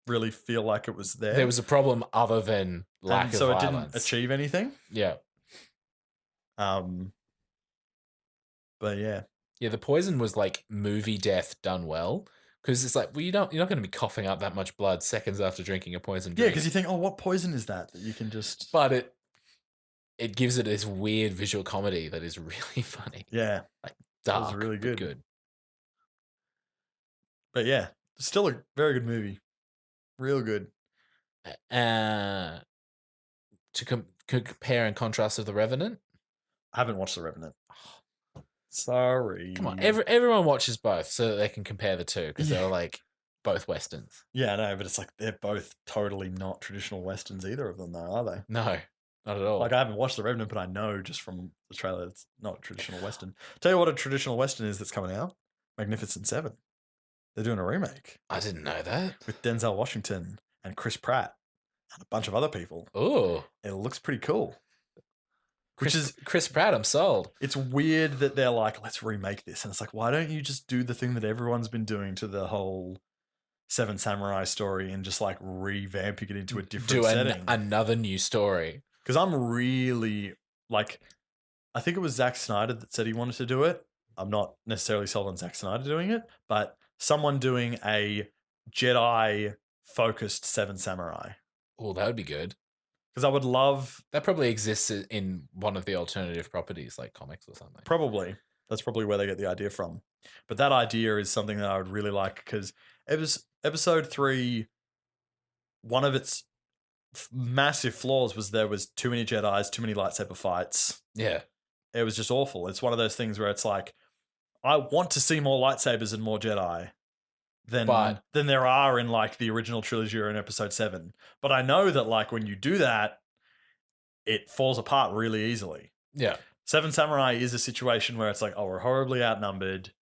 really feel like it was there. There was a problem other than lack of so violence. it didn't achieve anything. Yeah. But yeah. Yeah, the poison was like movie death done well. Because it's like, well, you're not going to be coughing up that much blood seconds after drinking a poison drink. Yeah, because you think, what poison is that you can just... But it gives it this weird visual comedy that is really funny. Yeah. Like, dark, that was really good. good. But yeah, still a very good movie. Real good. To compare and contrast with The Revenant? I haven't watched The Revenant. Sorry. Come on, everyone watches both so that they can compare the two because they're like both westerns. Yeah, I know, but it's like they're both totally not traditional westerns, either of them, though, are they? No, not at all. Like I haven't watched The Revenant, but I know just from the trailer it's not a traditional western. Tell you what, a traditional western is that's coming out: Magnificent Seven. They're doing a remake. I didn't know that. With Denzel Washington and Chris Pratt and a bunch of other people. Oh, it looks pretty cool. Which is Chris Pratt, I'm sold. It's weird that they're like, let's remake this. And it's like, why don't you just do the thing that everyone's been doing to the whole Seven Samurai story and just like revamping it into a different setting? Another new story. Because I'm really like, I think it was Zack Snyder that said he wanted to do it. I'm not necessarily sold on Zack Snyder doing it, but someone doing a Jedi-focused Seven Samurai. Oh, that would be good. Because I would love... That probably exists in one of the alternative properties, like comics or something. Probably. That's probably where they get the idea from. But that idea is something that I would really like because it was episode 3, one of its massive flaws was there was too many Jedis, too many lightsaber fights. Yeah. It was just awful. It's one of those things where it's like, I want to see more lightsabers and more Jedi than there are in like the original trilogy or in episode 7. But I know that like when you do that, it falls apart really easily. Yeah. Seven Samurai is a situation where it's like, we're horribly outnumbered.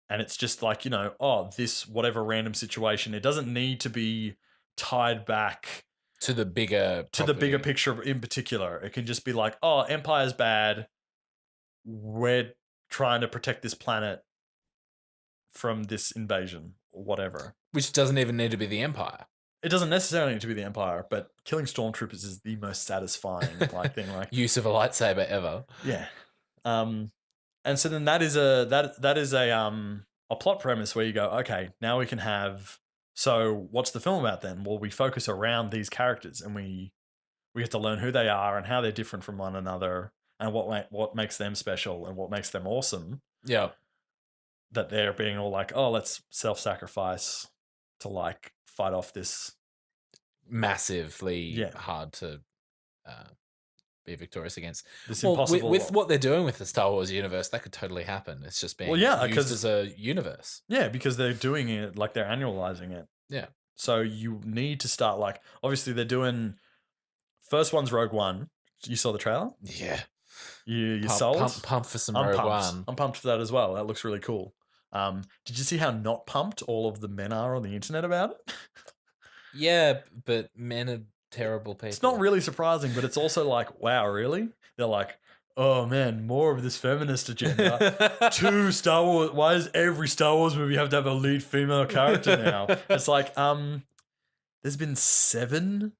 And it's just like, this whatever random situation. It doesn't need to be tied back to the bigger picture in particular. It can just be like, Empire's bad. We're trying to protect this planet from this invasion or whatever. Which doesn't even need to be the Empire. It doesn't necessarily need to be the Empire, but killing stormtroopers is the most satisfying like thing. Like use of a lightsaber ever. Yeah. And so then that is a plot premise where you go, okay, now we can have. So what's the film about then? Well, we focus around these characters and we get to learn who they are and how they're different from one another and what makes them special and what makes them awesome. Yeah. That they're being all like, let's self-sacrifice to like fight off this massively hard to be victorious against. This impossible. With what they're doing with the Star Wars universe, that could totally happen. It's just being used as a universe. Yeah, because they're doing it like they're annualizing it. Yeah. So you need to start like obviously they're doing first one's Rogue One. You saw the trailer? Yeah. You sold? Pumped for some Rogue One. I'm pumped for that as well. That looks really cool. Did you see how not pumped all of the men are on the internet about it? Yeah, but men are terrible people. It's not really surprising, but it's also like, wow, really? They're like, oh man, more of this feminist agenda. 2 Star Wars. Why does every Star Wars movie have to have a lead female character now? It's like, there's been 7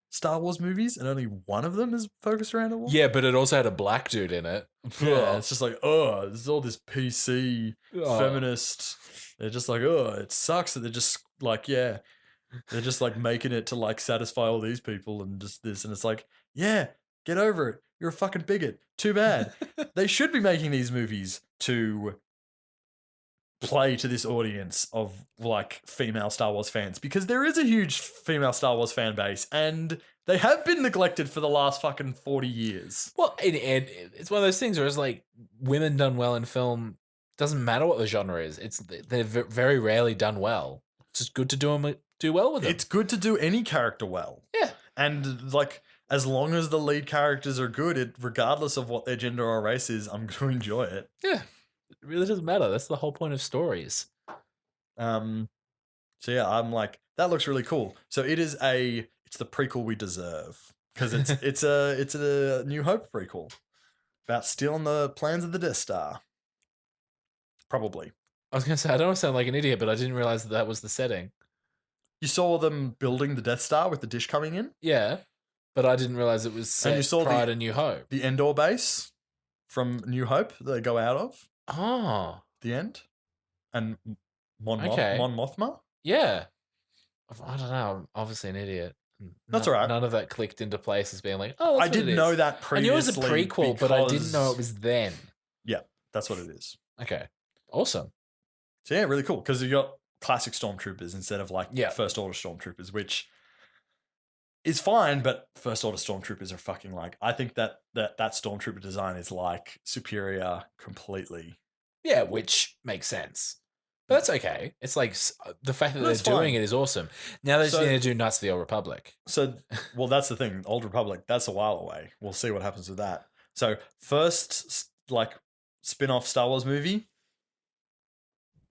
Star Wars movies and only one of them is focused around a woman. Yeah, but it also had a black dude in it. Yeah, it's just like, this is all this PC feminist. They're just like, it sucks that they're just like, they're just like making it to like satisfy all these people and just this. And it's like, get over it. You're a fucking bigot. Too bad. They should be making these movies to play to this audience of like female Star Wars fans because there is a huge female Star Wars fan base and they have been neglected for the last fucking 40 years. Well, and it's one of those things where it's like women done well in film Doesn't matter what the genre is. They're very rarely done well. It's just good to do well with them. It's good to do any character well. Yeah. And like, as long as the lead characters are good, regardless of what their gender or race is, I'm going to enjoy it. Yeah. It really doesn't matter. That's the whole point of stories. So yeah, I'm like, that looks really cool. So it's the prequel we deserve, because it's a New Hope prequel about stealing the plans of the Death Star. Probably. I was going to say, I don't want to sound like an idiot, but I didn't realize that was the setting. You saw them building the Death Star with the dish coming in? Yeah, but I didn't realize it was set prior to New Hope. The Endor base from New Hope that they go out of. Oh. The end. And Mon Okay. Mothma? Yeah. I don't know. I'm obviously an idiot. That's all right. None of that clicked into place as being like, oh, that's I didn't know that previously. I knew it was a prequel, but I didn't know it was then. Yeah, that's what it is. Okay. Awesome. So yeah, really cool, because you got classic stormtroopers instead of like First Order stormtroopers, which is fine, but First Order stormtroopers are fucking like, I think that stormtrooper design is like superior completely. Yeah, which makes sense. But that's okay. It's like the fact that they're doing it is awesome. Now they just need to do Knights of the Old Republic. So, well, that's the thing. Old Republic, that's a while away. We'll see what happens with that. So, first, like, spin-off Star Wars movie.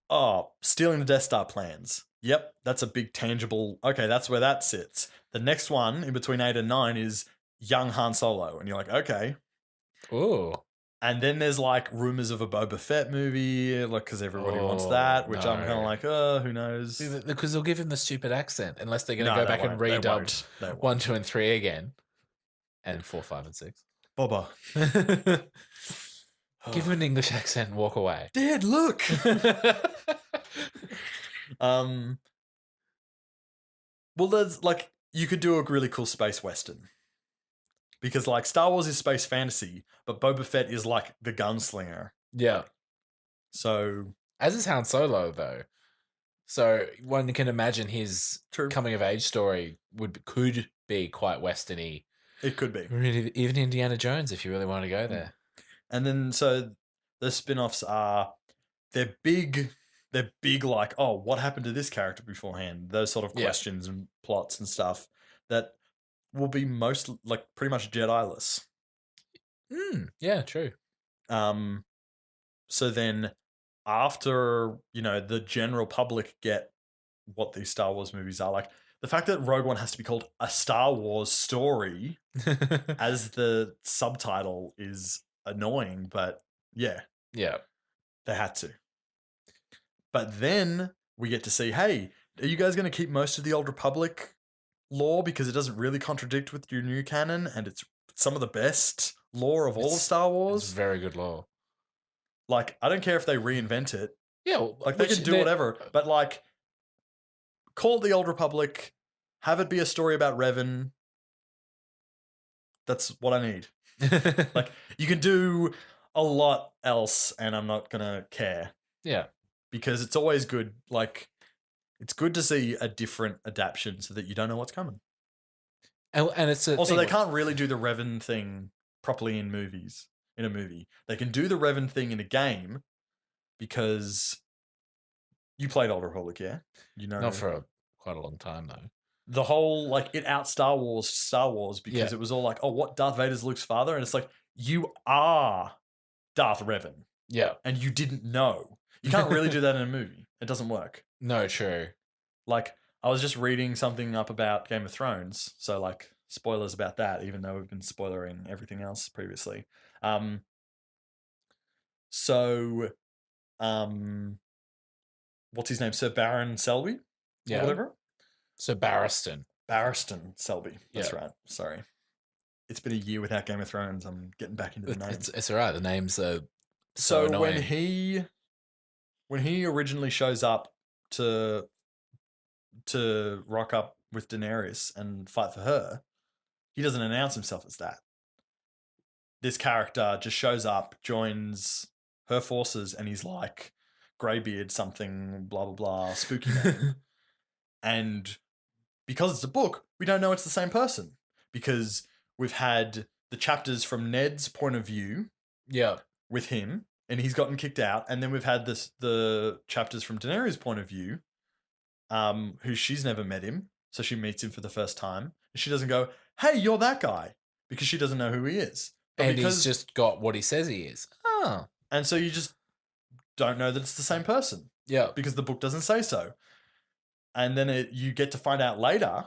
Oh, stealing the Death Star plans. Yep, that's a big tangible. Okay, that's where that sits. The next one in between 8 and 9 is young Han Solo. And you're like, okay. Ooh. And then there's like rumors of a Boba Fett movie, like, because everybody wants that, which I'm kind of like, who knows? Because they'll give him the stupid accent, unless they're going to go back and redub 1, 2, and 3 again, and 4, 5, and 6. Boba. Give him an English accent and walk away. Dad, look. Well, there's like, you could do a really cool space western. Because, like, Star Wars is space fantasy, but Boba Fett is, like, the gunslinger. Yeah. So... As is Han Solo, though. So one can imagine his coming-of-age story could be quite westerny. It could be. Even Indiana Jones, if you really want to go there. And then, so, the spin-offs are... They're big, like, oh, what happened to this character beforehand? Those sort of questions and plots and stuff that... will be pretty much Jedi-less. Yeah, true. So then after, the general public get what these Star Wars movies are, like, the fact that Rogue One has to be called A Star Wars Story as the subtitle is annoying, but yeah. Yeah. They had to. But then we get to see, hey, are you guys going to keep most of the Old Republic lore, because it doesn't really contradict with your new canon, and it's some of the best lore of all of Star Wars. It's very good lore. Like, I don't care if they reinvent it. Yeah, well, like they can do whatever, but like, call it the Old Republic, have it be a story about Revan. That's what I need. Like, you can do a lot else, and I'm not gonna care. Yeah, because it's always good. Like, it's good to see a different adaptation so that you don't know what's coming. And it's also they can't really do the Revan thing properly in a movie. They can do the Revan thing in a game because you played Old Republic, yeah? Not for quite a long time though. The whole, like, it out Star Wars because it was all like, oh, what, Darth Vader's Luke's father? And it's like, you are Darth Revan. Yeah. And you didn't know. You can't really do that in a movie. It doesn't work. No, true. Like, I was just reading something up about Game of Thrones, so, like, spoilers about that, even though we've been spoilering everything else previously. What's his name? Sir Baron Selby? Yeah. Or whatever? Sir Barristan. Barristan Selby. That's right. Sorry. It's been a year without Game of Thrones. I'm getting back into the names. It's all right. The names are so annoying. when he originally shows up to rock up with Daenerys and fight for her, he doesn't announce himself as that. This character just shows up, joins her forces, and he's like Greybeard something, blah, blah, blah, spooky name. And because it's a book, we don't know it's the same person, because we've had the chapters from Ned's point of view with him, and he's gotten kicked out. And then we've had the chapters from Daenerys' point of view, who she's never met him, so she meets him for the first time, and she doesn't go, "Hey, you're that guy," because she doesn't know who he is. But And because, he's just got what he says he is. Oh. and so you just don't know that it's the same person Yeah. because the book doesn't say so. And then you get to find out later,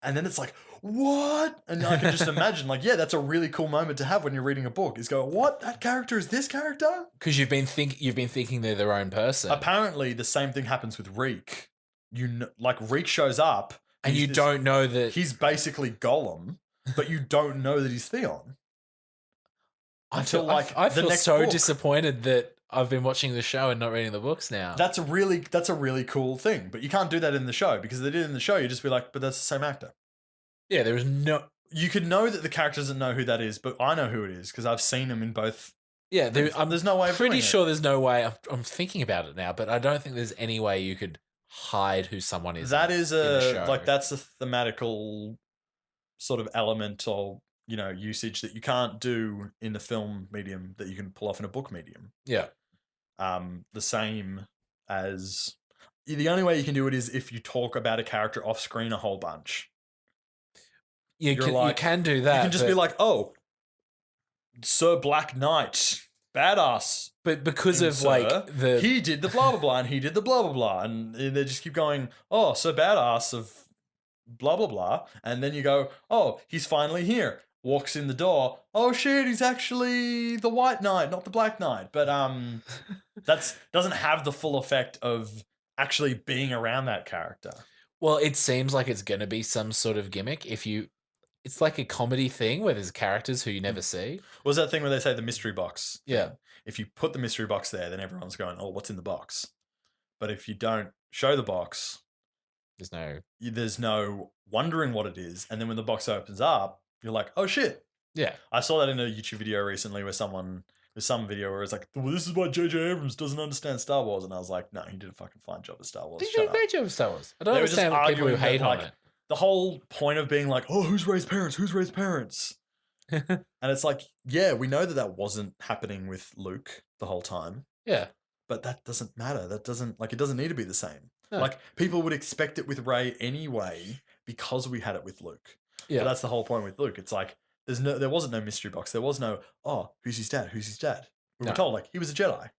and then it's like, what? And I can just imagine, like, yeah, that's a really cool moment to have when you're reading a book. Is go, what? That character is this character? Because you've been thinking they're their own person. Apparently, the same thing happens with Reek. Like Reek shows up, and you don't know that he's basically Gollum, but you don't know that he's Theon. I feel so disappointed that I've been watching the show and not reading the books now. That's a really cool thing, but you can't do that in the show because if they did it in the show, you just be like, but that's the same actor. Yeah, there is no. You could know that the character doesn't know who that is, but I know who it is because I've seen him in both. Yeah, there's no way. Pretty sure there's no way. I'm thinking about it now, but I don't think there's any way you could hide who someone is. That is that's a thematical sort of element or usage that you can't do in the film medium that you can pull off in a book medium. Yeah. The same as the only way you can do it is if you talk about a character off screen a whole bunch. You can do that. You can just be like, oh, Sir Black Knight, badass. But because of he did the blah blah blah and he did the blah blah blah, and they just keep going, oh, Sir Badass of blah blah blah, and then you go, oh, he's finally here. Walks in the door. Oh shit, he's actually the White Knight, not the Black Knight. But that doesn't have the full effect of actually being around that character. Well, it seems like it's going to be some sort of gimmick. It's like a comedy thing where there's characters who you never see. Was that thing where they say the mystery box? Yeah. If you put the mystery box there, then everyone's going, oh, what's in the box? But if you don't show the box, there's no wondering what it is. And then when the box opens up, you're like, oh shit. Yeah. I saw that in a YouTube video recently where there's some video where it's like, well, this is why J.J. Abrams doesn't understand Star Wars. And I was like, no, he did a fucking fine job of Star Wars. He did a great job of Star Wars. I don't understand people who hate on it. The whole point of being like, oh, who's raised parents? Who's raised parents? And it's like, yeah, we know that wasn't happening with Luke the whole time. Yeah. But that doesn't matter. That doesn't, it doesn't need to be the same. No. Like, people would expect it with Rey anyway because we had it with Luke. Yeah. But that's the whole point with Luke. It's like, there wasn't no mystery box. There was no, oh, who's his dad? Who's his dad? We were told, like, he was a Jedi.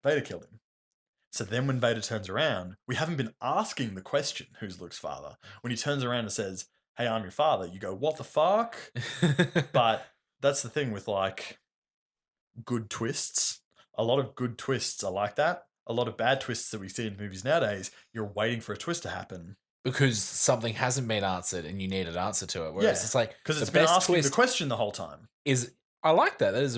Vader killed him. So then when Vader turns around, we haven't been asking the question, who's Luke's father? When he turns around and says, hey, I'm your father, you go, what the fuck? But that's the thing with, like, good twists. A lot of good twists are like that. A lot of bad twists that we see in movies nowadays, you're waiting for a twist to happen. Because something hasn't been answered and you need an answer to it. Whereas it's like, because it's been asking the question the whole time. I like that. That is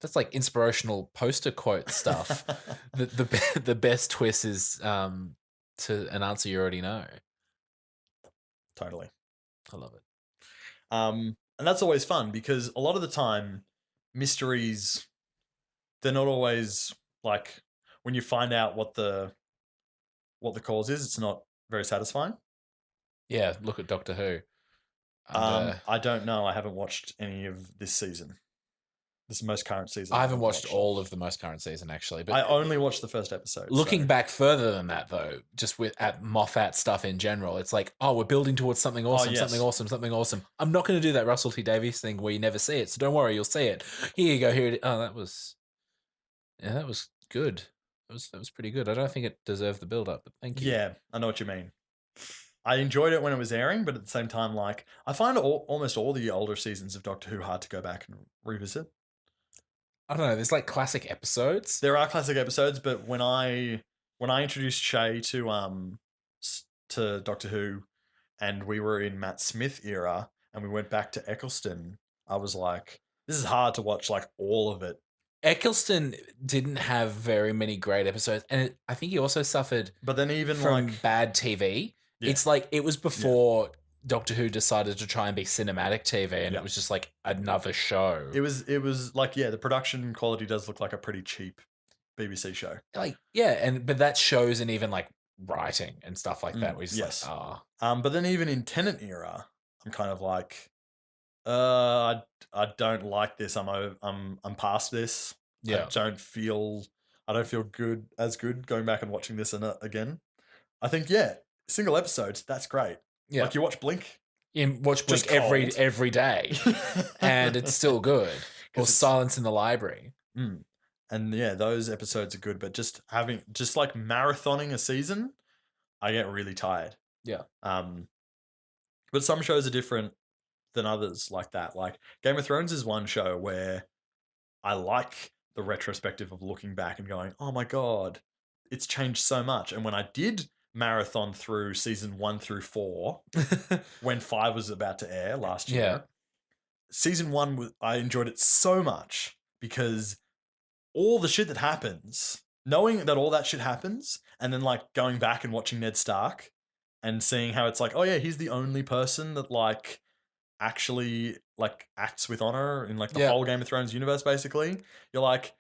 that's like inspirational poster quote stuff. the best twist is to an answer you already know. Totally. I love it. And that's always fun because a lot of the time mysteries, they're not always like when you find out what the cause is, it's not very satisfying. Yeah, look at Doctor Who. I don't know. I haven't watched any of this season. This is the most current season. I haven't watched all of the most current season, actually. But I only watched the first episode. Looking back further than that, though, just at Moffat stuff in general, it's like, oh, we're building towards something awesome, something awesome, something awesome. I'm not going to do that Russell T Davies thing where you never see it, so don't worry, you'll see it. Here you go. Here it is. Oh, that was good. That was pretty good. I don't think it deserved the build-up, but thank you. Yeah, I know what you mean. I enjoyed it when it was airing, but at the same time, like, I find almost all the older seasons of Doctor Who hard to go back and revisit. I don't know. There's like classic episodes. There are classic episodes, but when I introduced Shay to Doctor Who, and we were in Matt Smith era, and we went back to Eccleston, I was like, this is hard to watch like all of it. Eccleston didn't have very many great episodes, and I think he also suffered. But then even from like bad TV. Yeah. It's like it was before Doctor Who decided to try and be cinematic TV, and it was just like another show. It was like the production quality does look like a pretty cheap BBC show. Like but that shows in even like writing and stuff like that. We just but then even in Tennant era, I'm kind of like, I don't like this. I'm past this. Yeah. I don't feel as good going back and watching this again. I think single episodes, that's great. Yeah. Like you watch Blink. You watch Blink Just cold. every day, and it's still good. Or Silence in the Library. And yeah, those episodes are good, but just like marathoning a season, I get really tired. Yeah. But some shows are different than others like that. Like Game of Thrones is one show where I like the retrospective of looking back and going, oh my God, it's changed so much. And when I did marathon through season 1 through 4, when 5 was about to air last year, season 1, I enjoyed it so much because all the shit that happens, knowing that all that shit happens, and then like going back and watching Ned Stark and seeing how it's like, oh yeah, he's the only person that like actually like acts with honor in like the whole Game of Thrones universe, basically. You're like,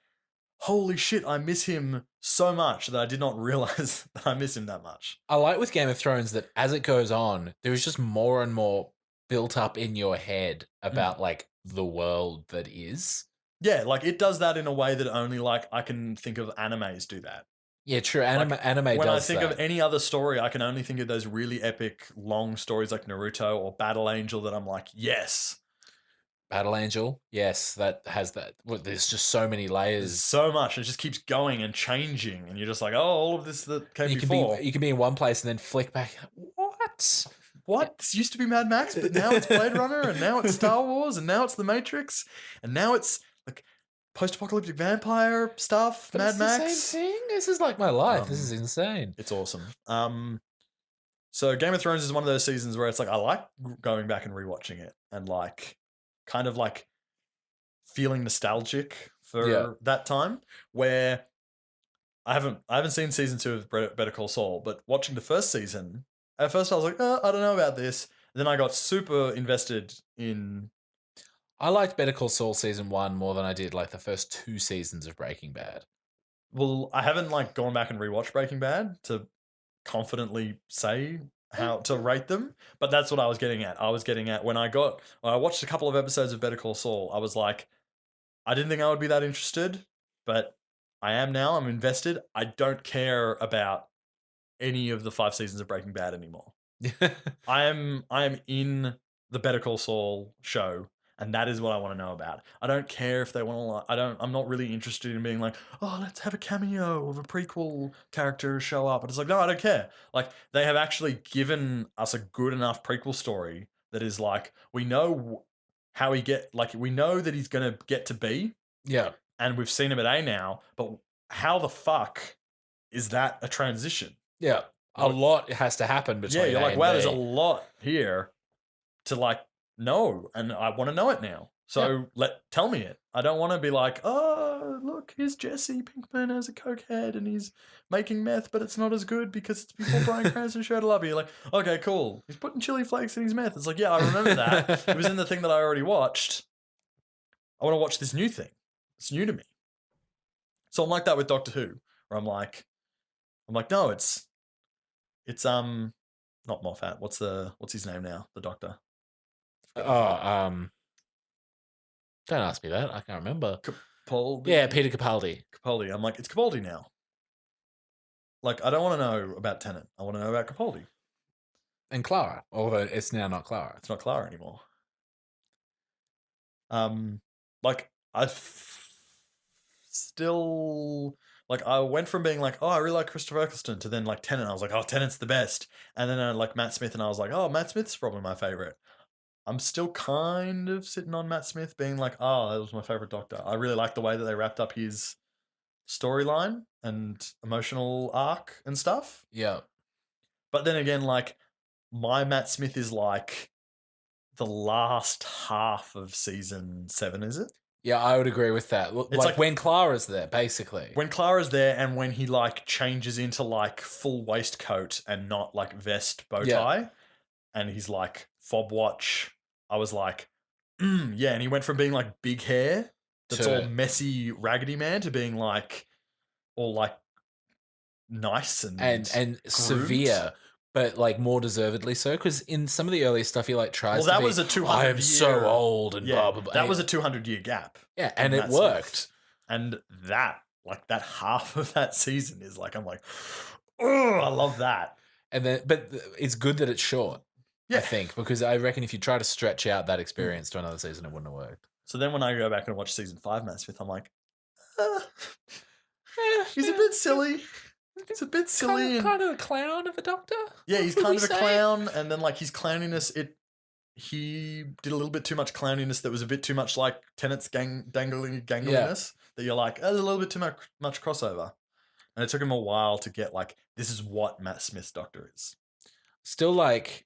holy shit, I miss him so much that I did not realize that I miss him that much. I like with Game of Thrones that as it goes on, there is just more and more built up in your head about like the world that is. Yeah, like it does that in a way that only like I can think of animes do that. Yeah, true. Anime When I does think that. of any other story, I can only think of those really epic, long stories like Naruto or Battle Angel that I'm like, yes. Battle Angel, yes, that has that. Well, there's just so many layers. There's so much. It just keeps going and changing. And you're just like, oh, all of this that came before. You can be in one place and then flick back. What? This used to be Mad Max, but now it's Blade Runner, and now it's Star Wars, and now it's The Matrix, and now it's like post-apocalyptic vampire stuff, But Mad it's Max. the same thing. This is like my life. This is insane. It's awesome. So Game of Thrones is one of those seasons where it's like I like going back and rewatching it and like kind of like feeling nostalgic for that time. Where I haven't seen season 2 of Better Call Saul, but watching the first season, at first I was like, I don't know about this. Then I got super invested in. I liked Better Call Saul season 1 more than I did like the first 2 seasons of Breaking Bad. Well, I haven't like gone back and rewatched Breaking Bad to confidently say how to rate them, but that's what I was getting at. I was getting at when I watched a couple of episodes of Better Call Saul, I was like, I didn't think I would be that interested, but I am now. I'm invested. I don't care about any of the 5 seasons of Breaking Bad anymore. I am in the Better Call Saul show, and that is what I want to know about. I don't care if they want to. I'm not really interested in being like, oh, let's have a cameo of a prequel character show up. And it's like, no, I don't care. Like they have actually given us a good enough prequel story that is like, we know how we know that he's gonna get to B. Yeah, and we've seen him at A now, but how the fuck is that a transition? Yeah, a lot has to happen between. Yeah, you're A like, and wow, B. there's a lot here to like know, and I want to know it now. So tell me it. I don't want to be like, oh, look, here's Jesse Pinkman as a cokehead, and he's making meth, but it's not as good because it's before Bryan Cranston showed up. You're like, okay, cool. He's putting chili flakes in his meth. It's like, yeah, I remember that. It was in the thing that I already watched. I want to watch this new thing. It's new to me. So I'm like that with Doctor Who, where I'm like, no, it's not Moffat. What's his name now? The Doctor. Don't ask me that. I can't remember. Capaldi. Yeah, Peter Capaldi. Capaldi. I'm like, it's Capaldi now. Like, I don't want to know about Tennant. I want to know about Capaldi. And Clara, although it's now not Clara. It's not Clara anymore. Like still, like I went from being like, oh, I really like Christopher Eccleston to then like Tennant. I was like, oh, Tennant's the best. And then I like Matt Smith, and I was like, oh, Matt Smith's probably my favorite. I'm still kind of sitting on Matt Smith being like, oh, that was my favorite Doctor. I really like the way that they wrapped up his storyline and emotional arc and stuff. Yeah. But then again, like my Matt Smith is like the last half of season 7, is it? Yeah, I would agree with that. It's like when Clara's there, basically. When Clara's there, and when he like changes into like full waistcoat and not like vest bow tie, and he's like fob watch. I was like, yeah, and he went from being like big hair that's all messy, raggedy man to being like all like nice and severe, but like more deservedly so. Because in some of the earlier stuff, he like tries. Well, that to was a 200. I am so old and blah blah blah. That was a 200-year gap. Yeah, and it worked. And that half of that season is like, I'm like, oh, I love that. And then, but it's good that it's short. Yeah. I think, because I reckon if you try to stretch out that experience to another season, it wouldn't have worked. So then when I go back and watch season 5 Matt Smith, I'm like, he's a bit silly. It's a bit silly. Kind of a clown of a doctor. Yeah, he's kind of a clown, and then like his clowniness, he did a little bit too much clowniness that was a bit too much like Tennant's gangliness. That you're like, there's a little bit too much crossover. And it took him a while to get like, this is what Matt Smith's Doctor is. Still, like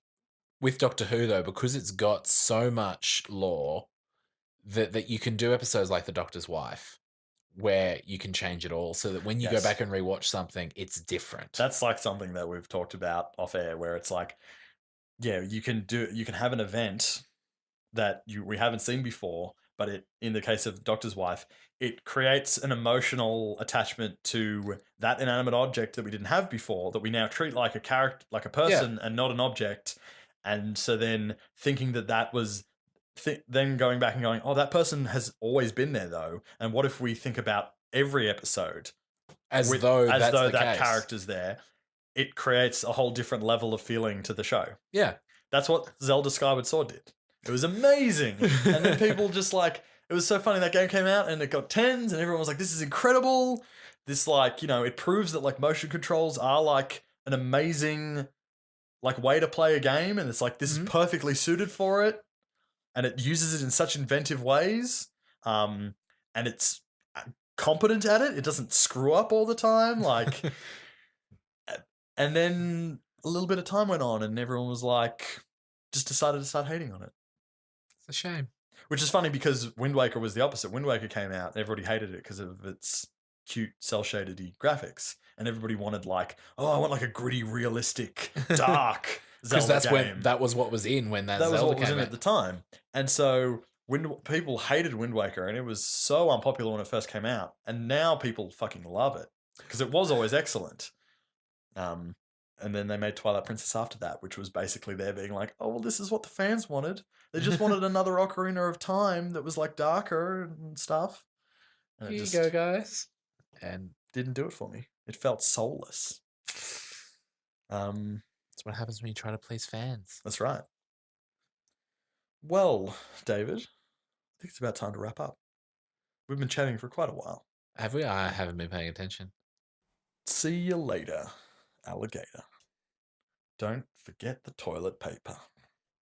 with Doctor Who though, because it's got so much lore that you can do episodes like The Doctor's Wife, where you can change it all, so that when you go back and rewatch something, it's different. That's like something that we've talked about off air, where it's like, yeah, you can have an event that we haven't seen before, but in the case of Doctor's Wife, it creates an emotional attachment to that inanimate object that we didn't have before, that we now treat like a character, like a person, and not an object. And so then thinking that was, then going back and going, oh, that person has always been there though. And what if we think about every episode as though that case. Character's there? It creates a whole different level of feeling to the show. Yeah. That's what Zelda Skyward Sword did. It was amazing. And then people just like, it was so funny. That game came out and it got 10s and everyone was like, this is incredible. This like, it proves that like motion controls are like an amazing like way to play a game. And it's like, this is perfectly suited for it. And it uses it in such inventive ways. And it's competent at it. It doesn't screw up all the time. Like, and then a little bit of time went on and everyone was like, just decided to start hating on it. It's a shame. Which is funny because Wind Waker was the opposite. Wind Waker came out and everybody hated it because of its cute cel-shaded graphics. And everybody wanted like, oh, I want like a gritty, realistic, dark Zelda that's game. When that was what was in when that was Zelda what was came in out at the time. And so people hated Wind Waker and it was so unpopular when it first came out. And now people fucking love it because it was always excellent. And then they made Twilight Princess after that, which was basically there being like, oh, well, this is what the fans wanted. They just wanted another Ocarina of Time that was like darker and stuff. And Here you go, guys. And didn't do it for me. It felt soulless. That's what happens when you try to please fans. That's right. Well, David, I think it's about time to wrap up. We've been chatting for quite a while. Have we? I haven't been paying attention. See you later, alligator. Don't forget the toilet paper.